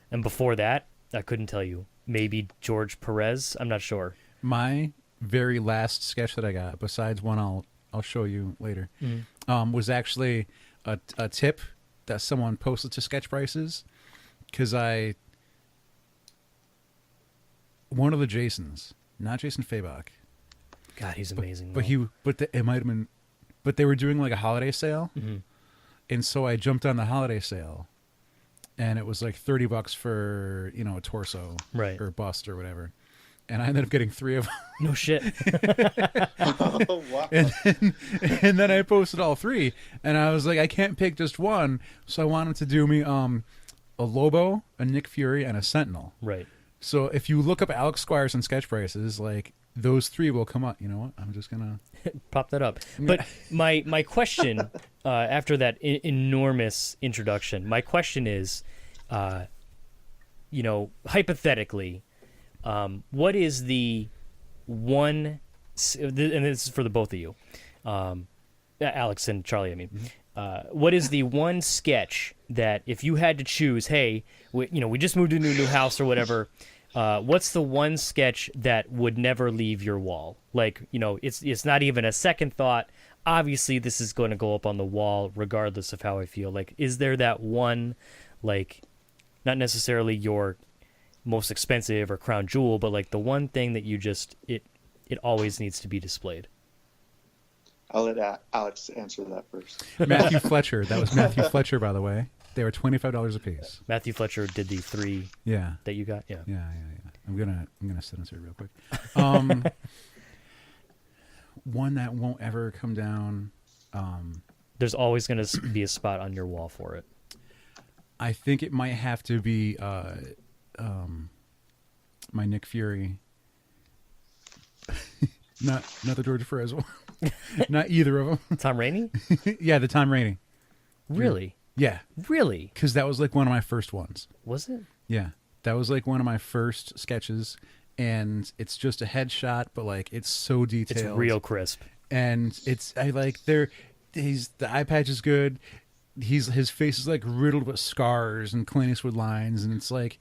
And before that, I couldn't tell you. Maybe George Perez. I'm not sure. My very last sketch that I got, besides one I'll show you later, was actually a tip that someone posted to Sketchprices, because one of the Jasons, not Jason Fabok. God, he's amazing. It might have been, but they were doing a holiday sale, and so I jumped on the holiday sale, and it was $30 for a torso, right, or bust or whatever. And I ended up getting 3 of them. No shit. Oh, wow. And then I posted all 3, and I was like, I can't pick just one, so I wanted to do me a Lobo, a Nick Fury, and a Sentinel. Right. So if you look up Alex Squires and Sketchprices, those 3 will come up. You know what? I'm just gonna pop that up. But my question after that enormous introduction, my question is, hypothetically, what is the one, and this is for the both of you, Alex and Charlie, I mean, what is the one sketch that if you had to choose, hey, we just moved into a new house or whatever, what's the one sketch that would never leave your wall? It's not even a second thought. Obviously, this is going to go up on the wall regardless of how I feel. Is there that one, not necessarily your most expensive or crown jewel, but the one thing that you just it always needs to be displayed? I'll let Alex answer that first. Matthew Fletcher. That was Matthew Fletcher, by the way. They were $25 a piece. Matthew Fletcher did the 3 that you got. Yeah. I'm gonna sentence it real quick. One that won't ever come down. There's always going to be a spot on your wall for it. I think it might have to be my Nick Fury. Not the George Perez one. Not either of them. Tom Rainey? Yeah, the Tom Rainey. Really? Yeah, Really? because that was like one of my first ones. Was it? Yeah, that was like one of my first sketches, and it's just a headshot, but like it's so detailed. It's real crisp. And the eye patch is good. His face is like riddled with scars and Clint Eastwood lines, and it's like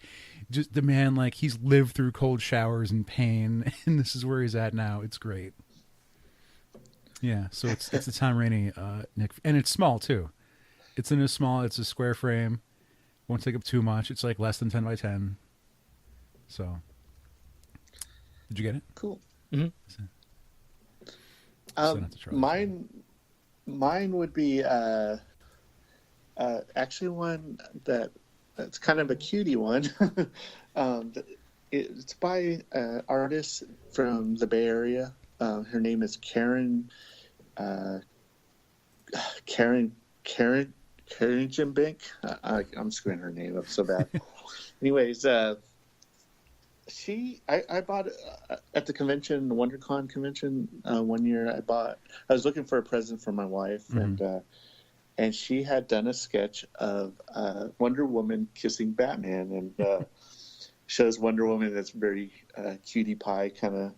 just the man, like he's lived through cold showers and pain, and this is where he's at now. It's great. Yeah, so it's a Tom Rainey Nick, and it's small too. It's a square frame. Won't take up too much. It's like less than 10 by 10. So, did you get it? Cool. Mm-hmm. Mine would be actually one that's kind of a cutie one. It's by an artist from the Bay Area. Her name is Karen Jimbank. I'm screwing her name up so bad. Anyways, I bought at the convention, the WonderCon convention, one year. I was looking for a present for my wife, and she had done a sketch of Wonder Woman kissing Batman, and shows Wonder Woman that's very cutie pie kind of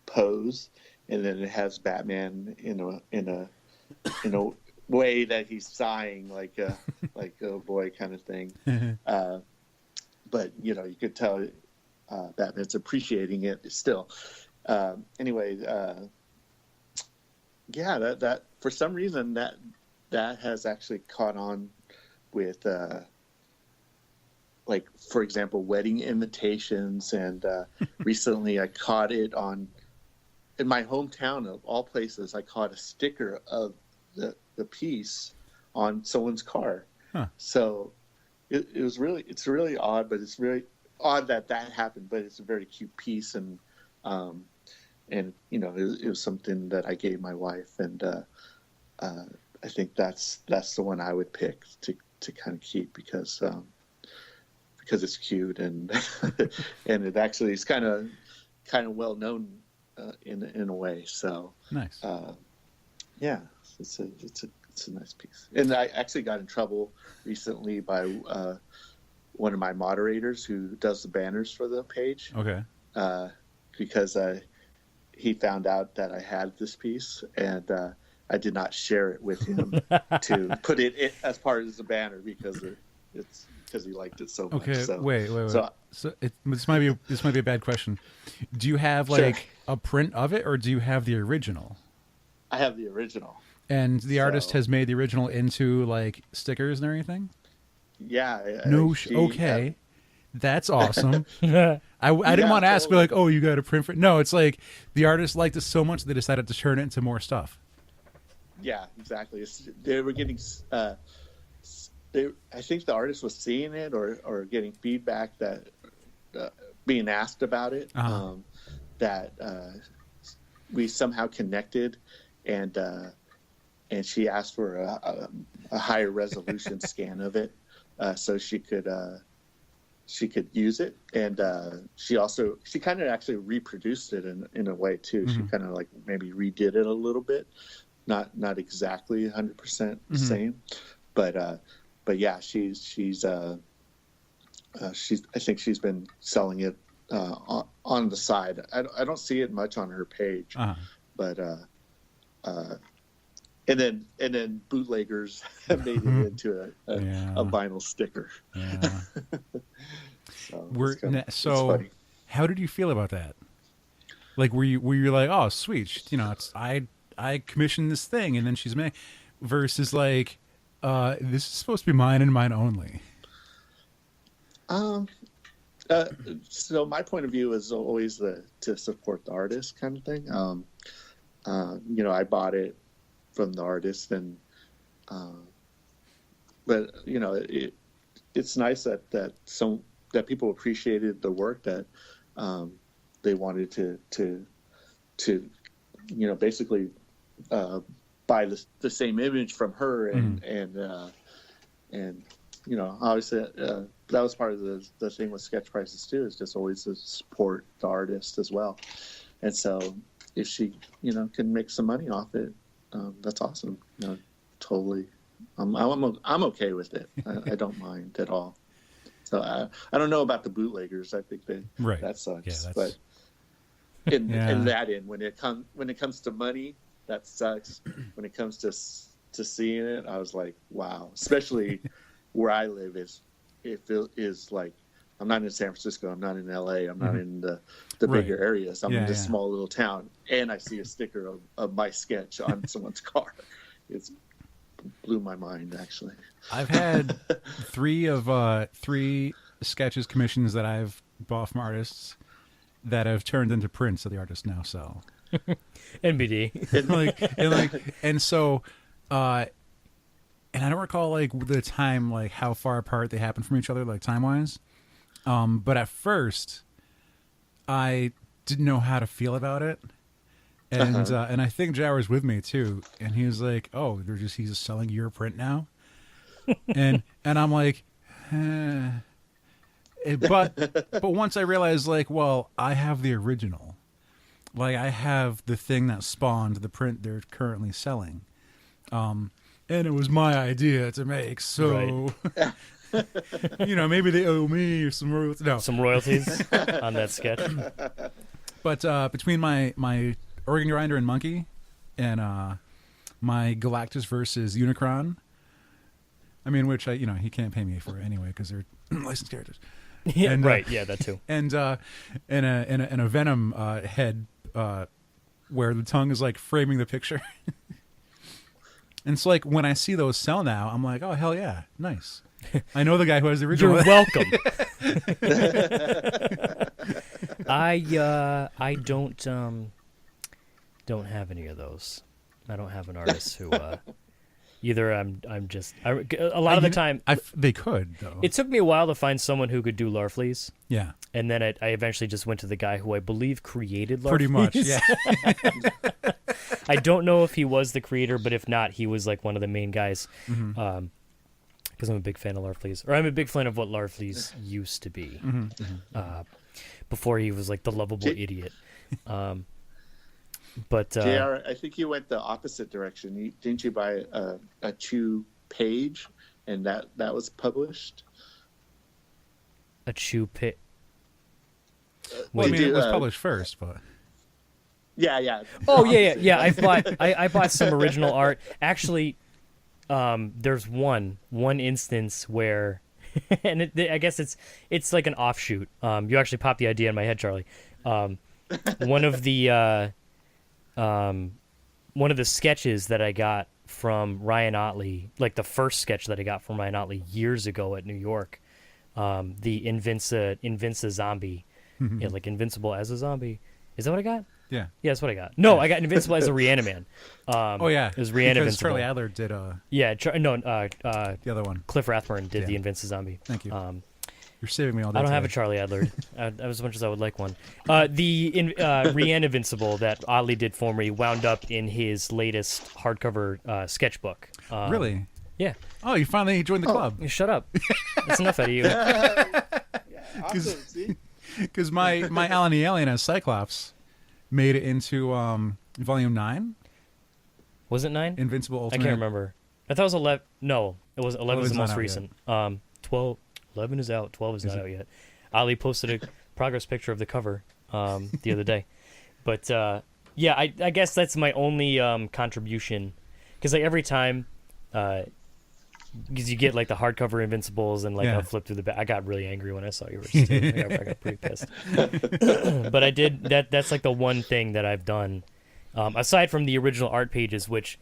pose, and then it has Batman in a way that he's sighing like a oh boy kind of thing. But you could tell Batman's appreciating it still. Anyway, yeah, that for some reason that has actually caught on with like, for example, wedding invitations, and recently I caught it in my hometown of all places. I caught a sticker of the piece on someone's car. So it's really odd, but it's really odd that happened, but it's a very cute piece, and it was something that I gave my wife, and I think that's the one I would pick to kind of keep because it's cute, and and it actually is kind of well known in a way. So nice. Yeah, it's a nice piece. And I actually got in trouble recently by one of my moderators who does the banners for the page. Okay. Because he found out that I had this piece, and I did not share it with him to put it in, as part of the banner because he liked it so much. Okay. So, wait. So this might be a bad question. Do you have Sure. like a print of it, or do you have the original? I have the original. And the artist has made the original into like stickers and everything? Yeah. Okay. That's awesome. I didn't want to ask, but like, oh, you got a print for it. No, it's like the artist liked it so much they decided to turn it into more stuff. Yeah, exactly. They were getting, I think the artist was seeing it or getting feedback that being asked about it, that we somehow connected, and she asked for a higher resolution scan of it, so she could use it, and she kind of actually reproduced it in a way too. She kind of like maybe redid it a little bit, not exactly 100% the same, but yeah, she's I think she's been selling it on the side. I don't see it much on her page, but and then bootleggers have made it into a vinyl sticker. Yeah. So funny. How did you feel about that? Like, were you like, oh, sweet, it's I commissioned this thing, and then she's made, versus like, this is supposed to be mine and mine only. So my point of view is always to support the artist kind of thing. I bought it from the artist, and but it's nice that people appreciated the work, that they wanted to basically buy the same image from her, and obviously that was part of the thing with Sketchprices too, is just always to support the artist as well. And so if she, can make some money off it, that's awesome. Totally. I'm okay with it. I don't mind at all. So I don't know about the bootleggers. I think that sucks. Yeah, but in that end, when it comes to money, that sucks. When it comes to seeing it, I was like, wow. Especially where I live is like, I'm not in San Francisco. I'm not in LA. I'm not in the bigger areas. I'm in this small little town, and I see a sticker of my sketch on someone's car. It's blew my mind, actually. I've had three sketches commissions that I've bought from artists that have turned into prints that the artists now sell. NBD. and so and I don't recall like the time, like how far apart they happen from each other, like time wise. But at first, I didn't know how to feel about it, and I think Jao was with me too, and he was like, "Oh, he's just selling your print now," and I'm like, but once I realized, like, well, I have the original, like I have the thing that spawned the print they're currently selling, and it was my idea to make, so. Right. Maybe they owe me some royalties. No. Some royalties on that sketch. But between my organ grinder and monkey and my Galactus versus Unicron, which he can't pay me for it anyway because they're licensed characters. Yeah, and, right. Yeah, that too. And a Venom head where the tongue is like framing the picture. And it's like when I see those sell now, I'm like, oh hell yeah, nice. I know the guy who has the original. You're welcome. I don't have any of those. I don't have an artist who either a lot of the time they could though. It took me a while to find someone who could do Larfleeze. Yeah. And then I eventually just went to the guy who I believe created Larfleeze. Pretty much, yeah. I don't know if he was the creator, but if not, he was like one of the main guys. Mm-hmm. Because I'm a big fan of Larfleeze, or I'm a big fan of what Larfleeze used to be, before he was like the lovable idiot. But JR, I think you went the opposite direction. Didn't you buy a Chew page, and that was published? A Chew page. Well, it was published first, but. Yeah. Oh yeah. I bought some original art. Actually, there's one instance where, and I guess it's like an offshoot. You actually popped the idea in my head, Charlie. One of the sketches that I got from Ryan Otley, like the first sketch that I got from Ryan Otley years ago at New York, the Invinca zombie, yeah, like invincible as a zombie. Is that what I got? Yeah. Yeah, that's what I got. No, I got Invincible as a Reaniman. Oh, yeah. It was Reaniman. Because Charlie Adler did... Yeah, the other one. Cliff Rathburn did the Invincible Zombie. Thank you. You're saving me all day. I don't have a Charlie Adler, as much as I would like one. The Reanivincible that Otley did for me wound up in his latest hardcover sketchbook. Really? Yeah. Oh, you finally joined the club. Shut up. That's enough out of you. Awesome, see? Because my Alan the Alien as Cyclops made it into volume 9. Was it 9? Invincible Ultimate. I can't remember. I thought it was 11. No, it was 11 is the most recent. 12, 11 is out. 12 is not out yet. Ali posted a progress picture of the cover the other day. But yeah, I guess that's my only contribution. Because like every time, because you get like the hardcover Invincibles and like a flip through the back. I got really angry when I saw yours too. I got pretty pissed. But I did that's like the one thing that I've done, aside from the original art pages, which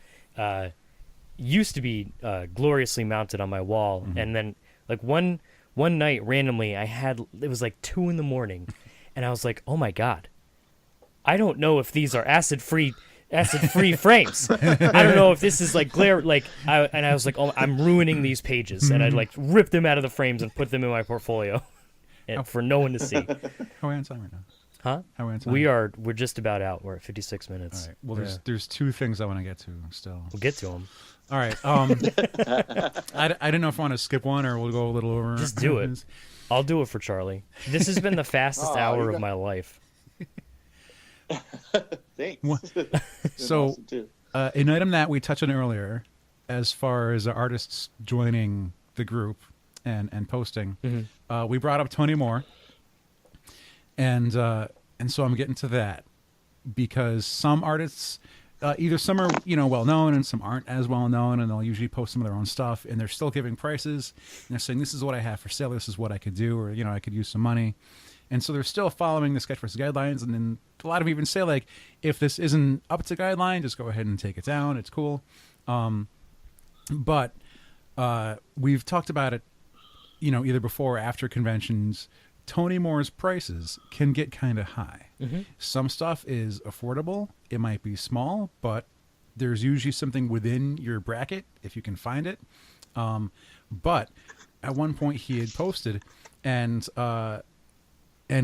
used to be gloriously mounted on my wall, and then like one night randomly it was like 2 a.m, and I was like, oh my god, I don't know if these are acid free frames. I don't know if this is like glare, and I was like, oh, I'm ruining these pages, and I'd like rip them out of the frames and put them in my portfolio, and for no one to see. How are we on time right now? Huh? How are we on time? We're just about out. We're at 56 minutes. All right. Well, Yeah. there's two things I want to get to still. We'll get to them. All right. I didn't know if I want to skip one or we'll go a little over. Just do it. I'll do it for Charlie. This has been the fastest hour of my life. Thanks. So, Awesome, too. an item that we touched on earlier, as far as artists joining the group and posting, we brought up Tony Moore, and so I'm getting to that because some artists, either some are well known and some aren't as well known, and they'll usually post some of their own stuff, and they're still giving prices, and they're saying this is what I have for sale, this is what I could do, or I could use some money. And so they're still following the Sketchprices guidelines, and then a lot of them even say, like, if this isn't up to guideline, just go ahead and take it down. It's cool. But we've talked about it, either before or after conventions. Tony Moore's prices can get kind of high. Some stuff is affordable. It might be small, but there's usually something within your bracket if you can find it. But at one point he had posted, and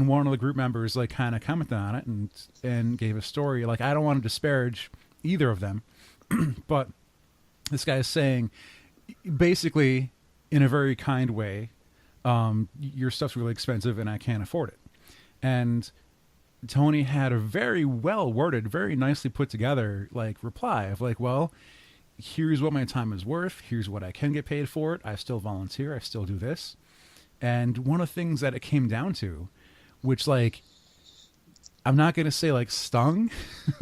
one of the group members like kind of commented on it and gave a story. Like, I don't want to disparage either of them, but this guy is saying basically in a very kind way, your stuff's really expensive and I can't afford it. And Tony had a very well worded, very nicely put together like reply of like, well, here's what my time is worth. Here's what I can get paid for it. I still volunteer. I still do this. And one of the things that it came down to, which, like, I'm not going to say, like, stung,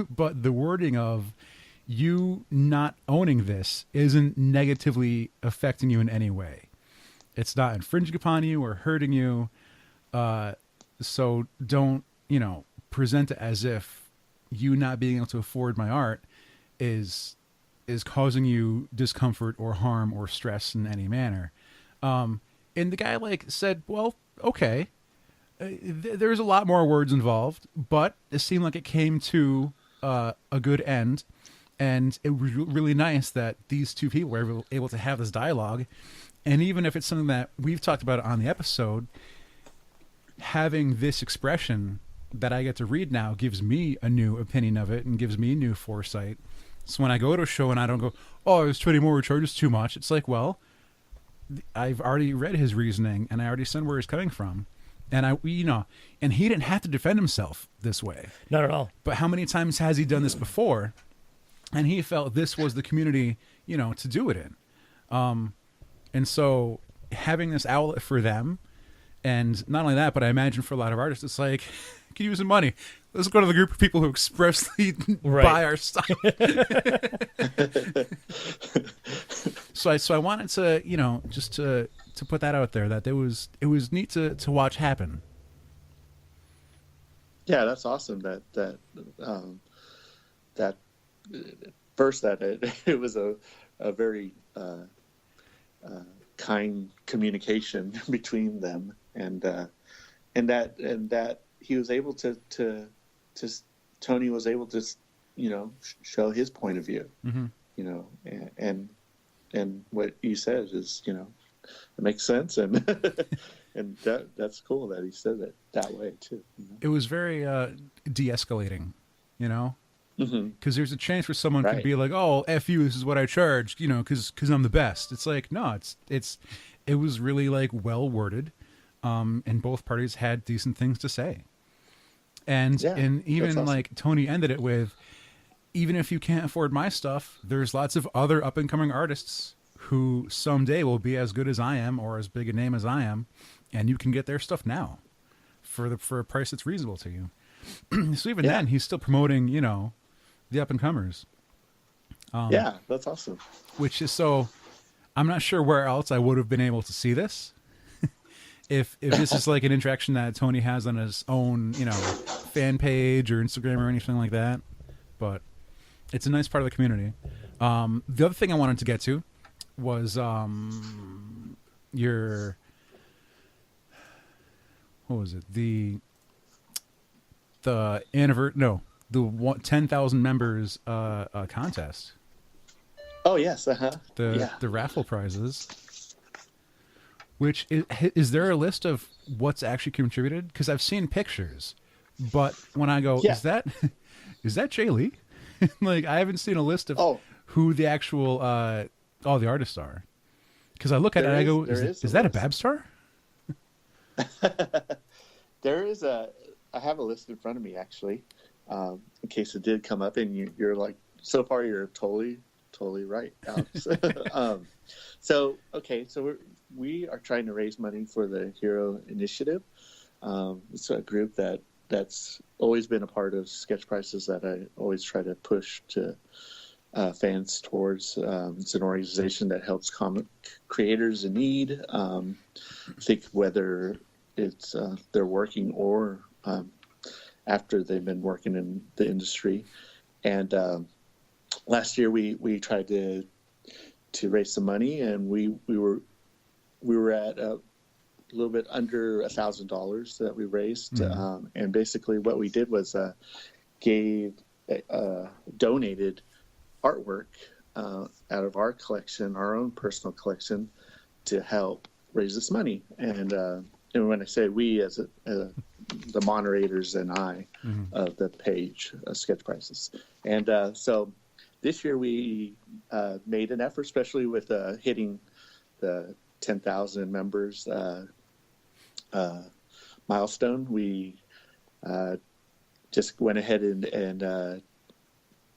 but the wording of you not owning this isn't negatively affecting you in any way. It's not infringing upon you or hurting you. So don't, present it as if you not being able to afford my art is causing you discomfort or harm or stress in any manner. And the guy, like, said, well, okay. There's a lot more words involved, but it seemed like it came to a good end, and it was really nice that these two people were able to have this dialogue. And even if it's something that we've talked about on the episode, having this expression that I get to read now gives me a new opinion of it and gives me new foresight. So when I go to a show and I don't go, oh, it's 20 more charges too much, it's like, well, I've already read his reasoning and I already said where he's coming from. And and he didn't have to defend himself this way. Not at all. But how many times has he done this before? And he felt this was the community, to do it in. And so having this outlet for them, and not only that, but I imagine for a lot of artists, it's like, could use some money. Let's go to the group of people who expressly buy our stuff. So I wanted to, just to put that out there, that it was neat to watch happen. Yeah, that's awesome. That first that it was a very kind communication between them, and that he was able to Tony was able to show his point of view, and what you said is it makes sense, and and that's cool that he said it that way too. It was very de-escalating, because there's a chance where someone Right. could be like, oh, F you, this is what I charge, because I'm the best. It's like, no, it was really like well worded, and both parties had decent things to say. And even awesome. like Tony ended it with, even if you can't afford my stuff, there's lots of other up and coming artists who someday will be as good as I am or as big a name as I am, and you can get their stuff now for a price that's reasonable to you. So even then, he's still promoting, the up and comers. Yeah, that's awesome. Which is so. I'm not sure where else I would have been able to see this. If this is like an interaction that Tony has on his own, fan page or Instagram or anything like that, but it's a nice part of the community. The other thing I wanted to get to was your, what was it? The 10,000 members contest. Oh yes, The raffle prizes. Which is there a list of what's actually contributed? Because I've seen pictures, But when I go, Yeah. is that Jay Lee? Like, I haven't seen a list of Oh, who the actual all the artists are. Because I look at it and I go, is that a list. Babstar? There is I have a list in front of me actually, in case it did come up, and you're like, so far you're totally right, Alex. So we are trying to raise money for the Hero Initiative. It's a group that's always been a part of Sketchprices that I always try to push to fans towards. It's an organization that helps comic creators in need. I think whether it's they're working or after they've been working in the industry. And last year we tried to raise some money, and we were at a little bit under $1,000 that we raised. Mm-hmm. And basically what we did was donated artwork out of our collection, our own personal collection, to help raise this money. And when I say we, as the moderators and I of the page, Sketchprices. And so this year we made an effort, especially with hitting the 10,000 members milestone. We just went ahead and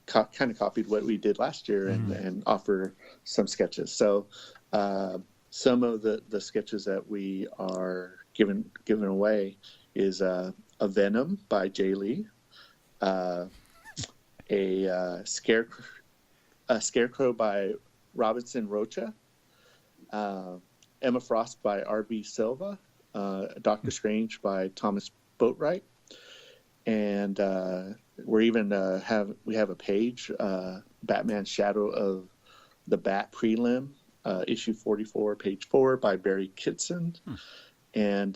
kind of copied what we did last year and offer some sketches. So some of the sketches that we are giving away is a Venom by Jay Lee, a Scarecrow by Robinson Rocha, Emma Frost by R.B. Silva, Doctor Strange by Thomas Boatwright, and we have a page, Batman Shadow of the Bat prelim, issue 44, page 4 by Barry Kitson, and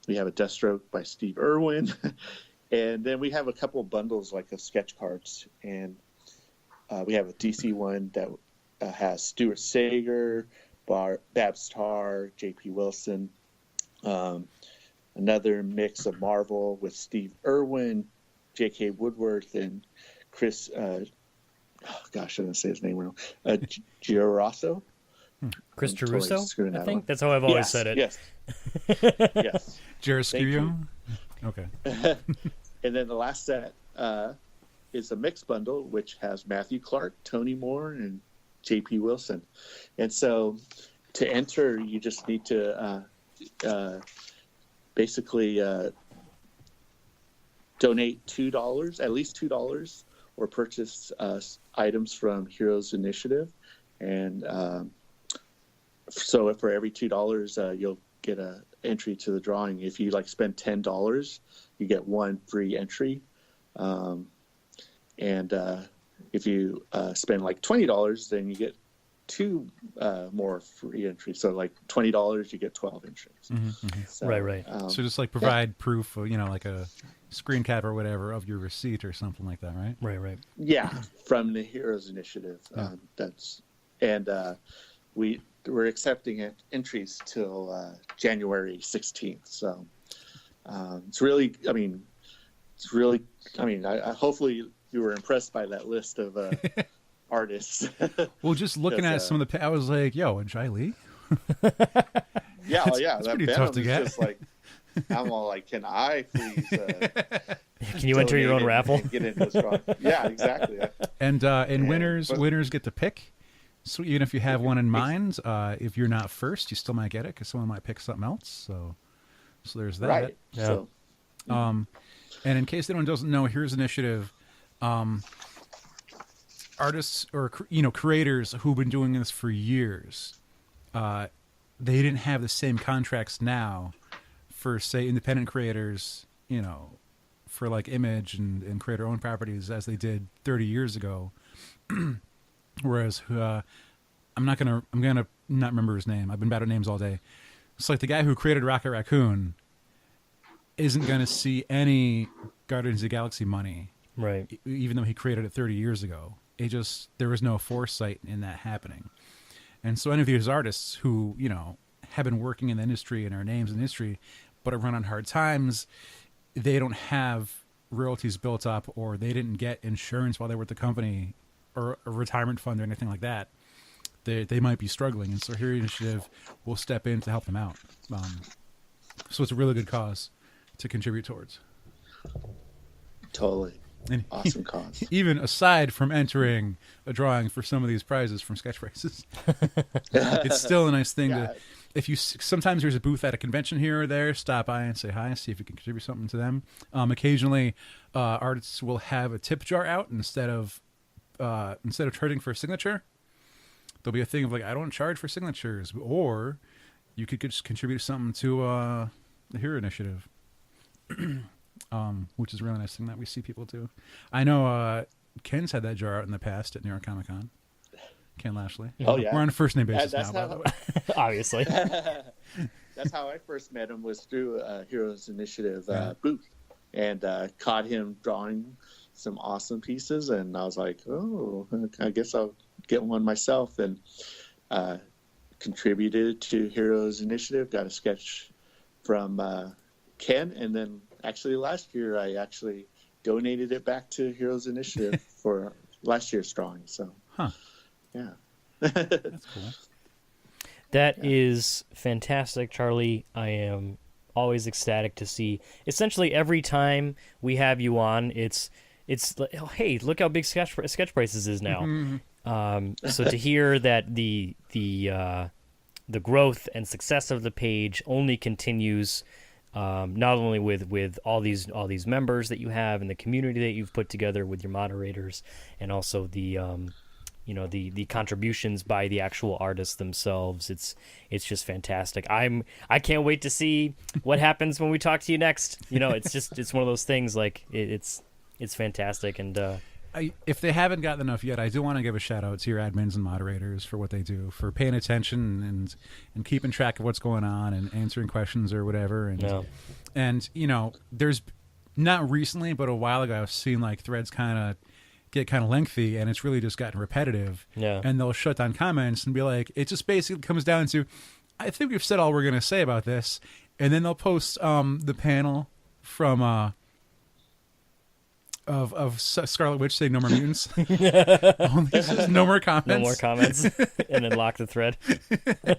we have a Deathstroke by Steve Irwin, and then we have a couple of bundles like of sketch cards, and we have a DC one that has Stuart Sager, Babs Tarr, J.P. Wilson, another mix of Marvel with Steve Irwin, J.K. Woodworth, and Chris, I didn't say his name wrong, Girosso. Chris Totally Geruso, screwing I that think up. that's how I've always Yes, said it. Yes. Yes. Jaroscurio? Okay. And then the last set is a mixed bundle, which has Matthew Clark, Tony Moore, and J.P. Wilson. And so to enter, you just need to basically donate $2, at least $2, or purchase items from Heroes Initiative. And so for every $2, you'll get an entry to the drawing. If you spend $10, you get one free entry. And if you spend $20, then you get two more free entries. So $20, you get 12 entries. So, Right. So just provide proof of, like a screen cap or whatever of your receipt or something like that, right? Right. Yeah, from the Heroes Initiative. We're accepting entries till January 16th. So it's really, hopefully you were impressed by that list of artists. Well, just looking at some of the, I was like, yo, and Jai Lee? Yeah, It's pretty tough to get. Just I'm all can I please? Can you enter your own raffle? And get into this drawing? Yeah, exactly. And winners get to pick. So even if you have one in mind, if you're not first, you still might get it because someone might pick something else. So there's that. Right. Yeah. So, and in case anyone doesn't know, Here's Initiative. Artists or creators who've been doing this for years, they didn't have the same contracts now for, say, independent creators, for image and creator owned properties as they did 30 years ago. Whereas I'm gonna not remember his name. I've been bad at names all day. It's the guy who created Rocket Raccoon isn't gonna see any Guardians of the Galaxy money, Right. even though he created it 30 years ago. There was no foresight in that happening. And so any of these artists who, have been working in the industry and are names in the industry, but have run on hard times, they don't have royalties built up, or they didn't get insurance while they were at the company, or a retirement fund or anything like that, they might be struggling. And so Hero Initiative will step in to help them out. So it's a really good cause to contribute towards. Totally. And Awesome cause. even aside from entering a drawing for some of these prizes from Sketchprices, it's still a nice thing Yeah. to, if you, sometimes there's a booth at a convention here or there, stop by and say hi, see if you can contribute something to them. Occasionally, artists will have a tip jar out instead of charging for a signature. There'll be a thing of like, I don't charge for signatures, or you could just contribute something to the Hero Initiative. Which is a really nice thing that we see people do. I know Ken's had that jar out in the past at New York Comic Con. Ken Lashley. Oh, yeah. We're on a first name basis That's now, by how- the way. Obviously. That's how I first met him, was through Heroes Initiative booth, and caught him drawing some awesome pieces, and I was like, oh, I guess I'll get one myself, and contributed to Heroes Initiative, got a sketch from Ken, and then actually last year I actually donated it back to Heroes Initiative for last year's drawing. So, yeah. That's cool. That is fantastic, Charlie. I am always ecstatic to see. Essentially, every time we have you on, it's like, oh, hey, look how big Sketchprices is now. So to hear that the growth and success of the page only continues, not only with all these members that you have and the community that you've put together with your moderators, and also the contributions by the actual artists themselves. It's just fantastic. I can't wait to see what happens when we talk to you next. It's one of those things, like it's fantastic. And if they haven't gotten enough yet, I do want to give a shout out to your admins and moderators for what they do, for paying attention and keeping track of what's going on and answering questions or whatever. And there's, not recently, but a while ago, I've seen like threads get kind of lengthy, and it's really just gotten repetitive. Yeah. And they'll shut down comments and be like, it just basically comes down to, I think we've said all we're going to say about this. And then they'll post the panel from of Scarlet Witch saying no more mutants. Only says no more comments. no more comments, and then lock the thread.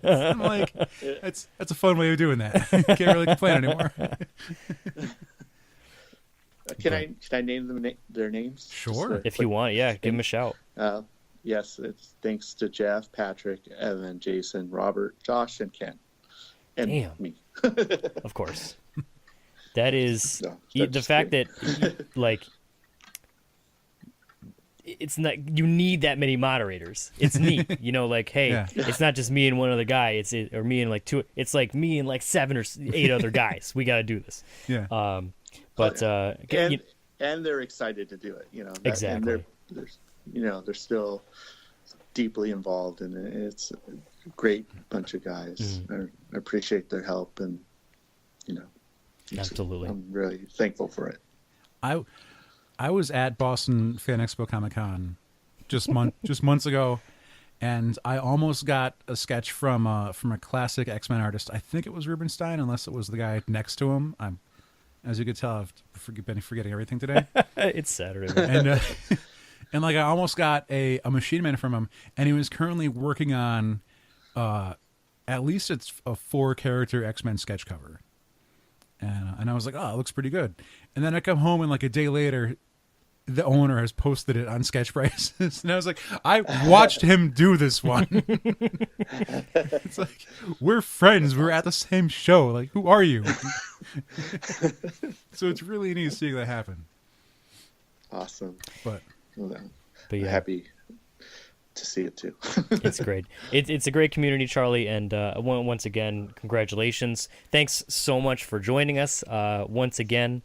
I'm like, that's a fun way of doing that. Can't really complain anymore. Can I name them their names? Sure. If you want, yeah, give them a shout. Yes, it's thanks to Jeff, Patrick, Evan, Jason, Robert, Josh, and Ken, and Damn. me. Of course. That is No, the just fact kidding. that like it's not, you need that many moderators. It's neat, like, hey, Yeah. it's not just me and one other guy. Or me and like two. It's like me and like 7 or 8 other guys. We got to do this. Yeah. But and they're excited to do it. Exactly. And they're still deeply involved, and it's a great bunch of guys. I appreciate their help, and absolutely. I'm really thankful for it. I was at Boston Fan Expo Comic Con just months ago, and I almost got a sketch from a classic X-Men artist. I think it was Rubenstein, unless it was the guy next to him. As you could tell, I've been forgetting everything today. It's Saturday, man. And and like I almost got a Machine Man from him, and he was currently working on at least it's a 4-character X-Men sketch cover. And I was like, oh, it looks pretty good. And then I come home, and like a day later, the owner has posted it on Sketchprices. And I was like, I watched him do this one. It's like, we're friends. We're at the same show. Like, who are you? So it's really neat seeing that happen. Awesome. But yeah. I'm happy to see it too. It's great. It's a great community, Charlie, and once again, congratulations. Thanks so much for joining us once again.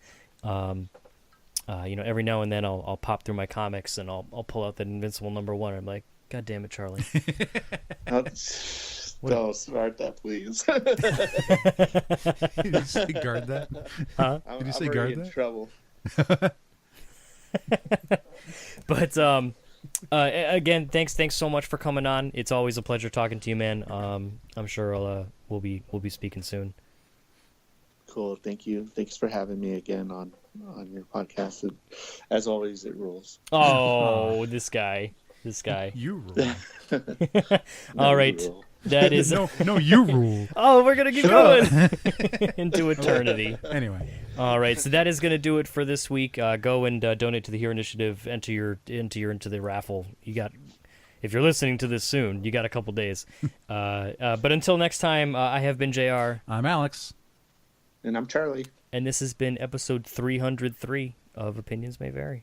Every now and then I'll pop through my comics and I'll pull out that Invincible #1. I'm like, God damn it, Charlie. Don't start that, please. did you say guard that? Huh? Did you say I'm guard already in that? trouble. But again, thanks so much for coming on. It's always a pleasure talking to you, man. I'm sure we'll be speaking soon. Cool. Thank you. Thanks for having me again on your podcast. And as always, it rules. Oh, this guy. You rule. All right. Rule. That is. No, you rule. Oh, we're gonna keep going into eternity. Anyway, All right, so that is gonna do it for this week. Go and donate to the Here Initiative. Enter the raffle. You got. If you're listening to this soon, you got a couple days. But until next time, I have been JR. I'm Alex. And I'm Charlie. And this has been episode 303 of Opinions May Vary.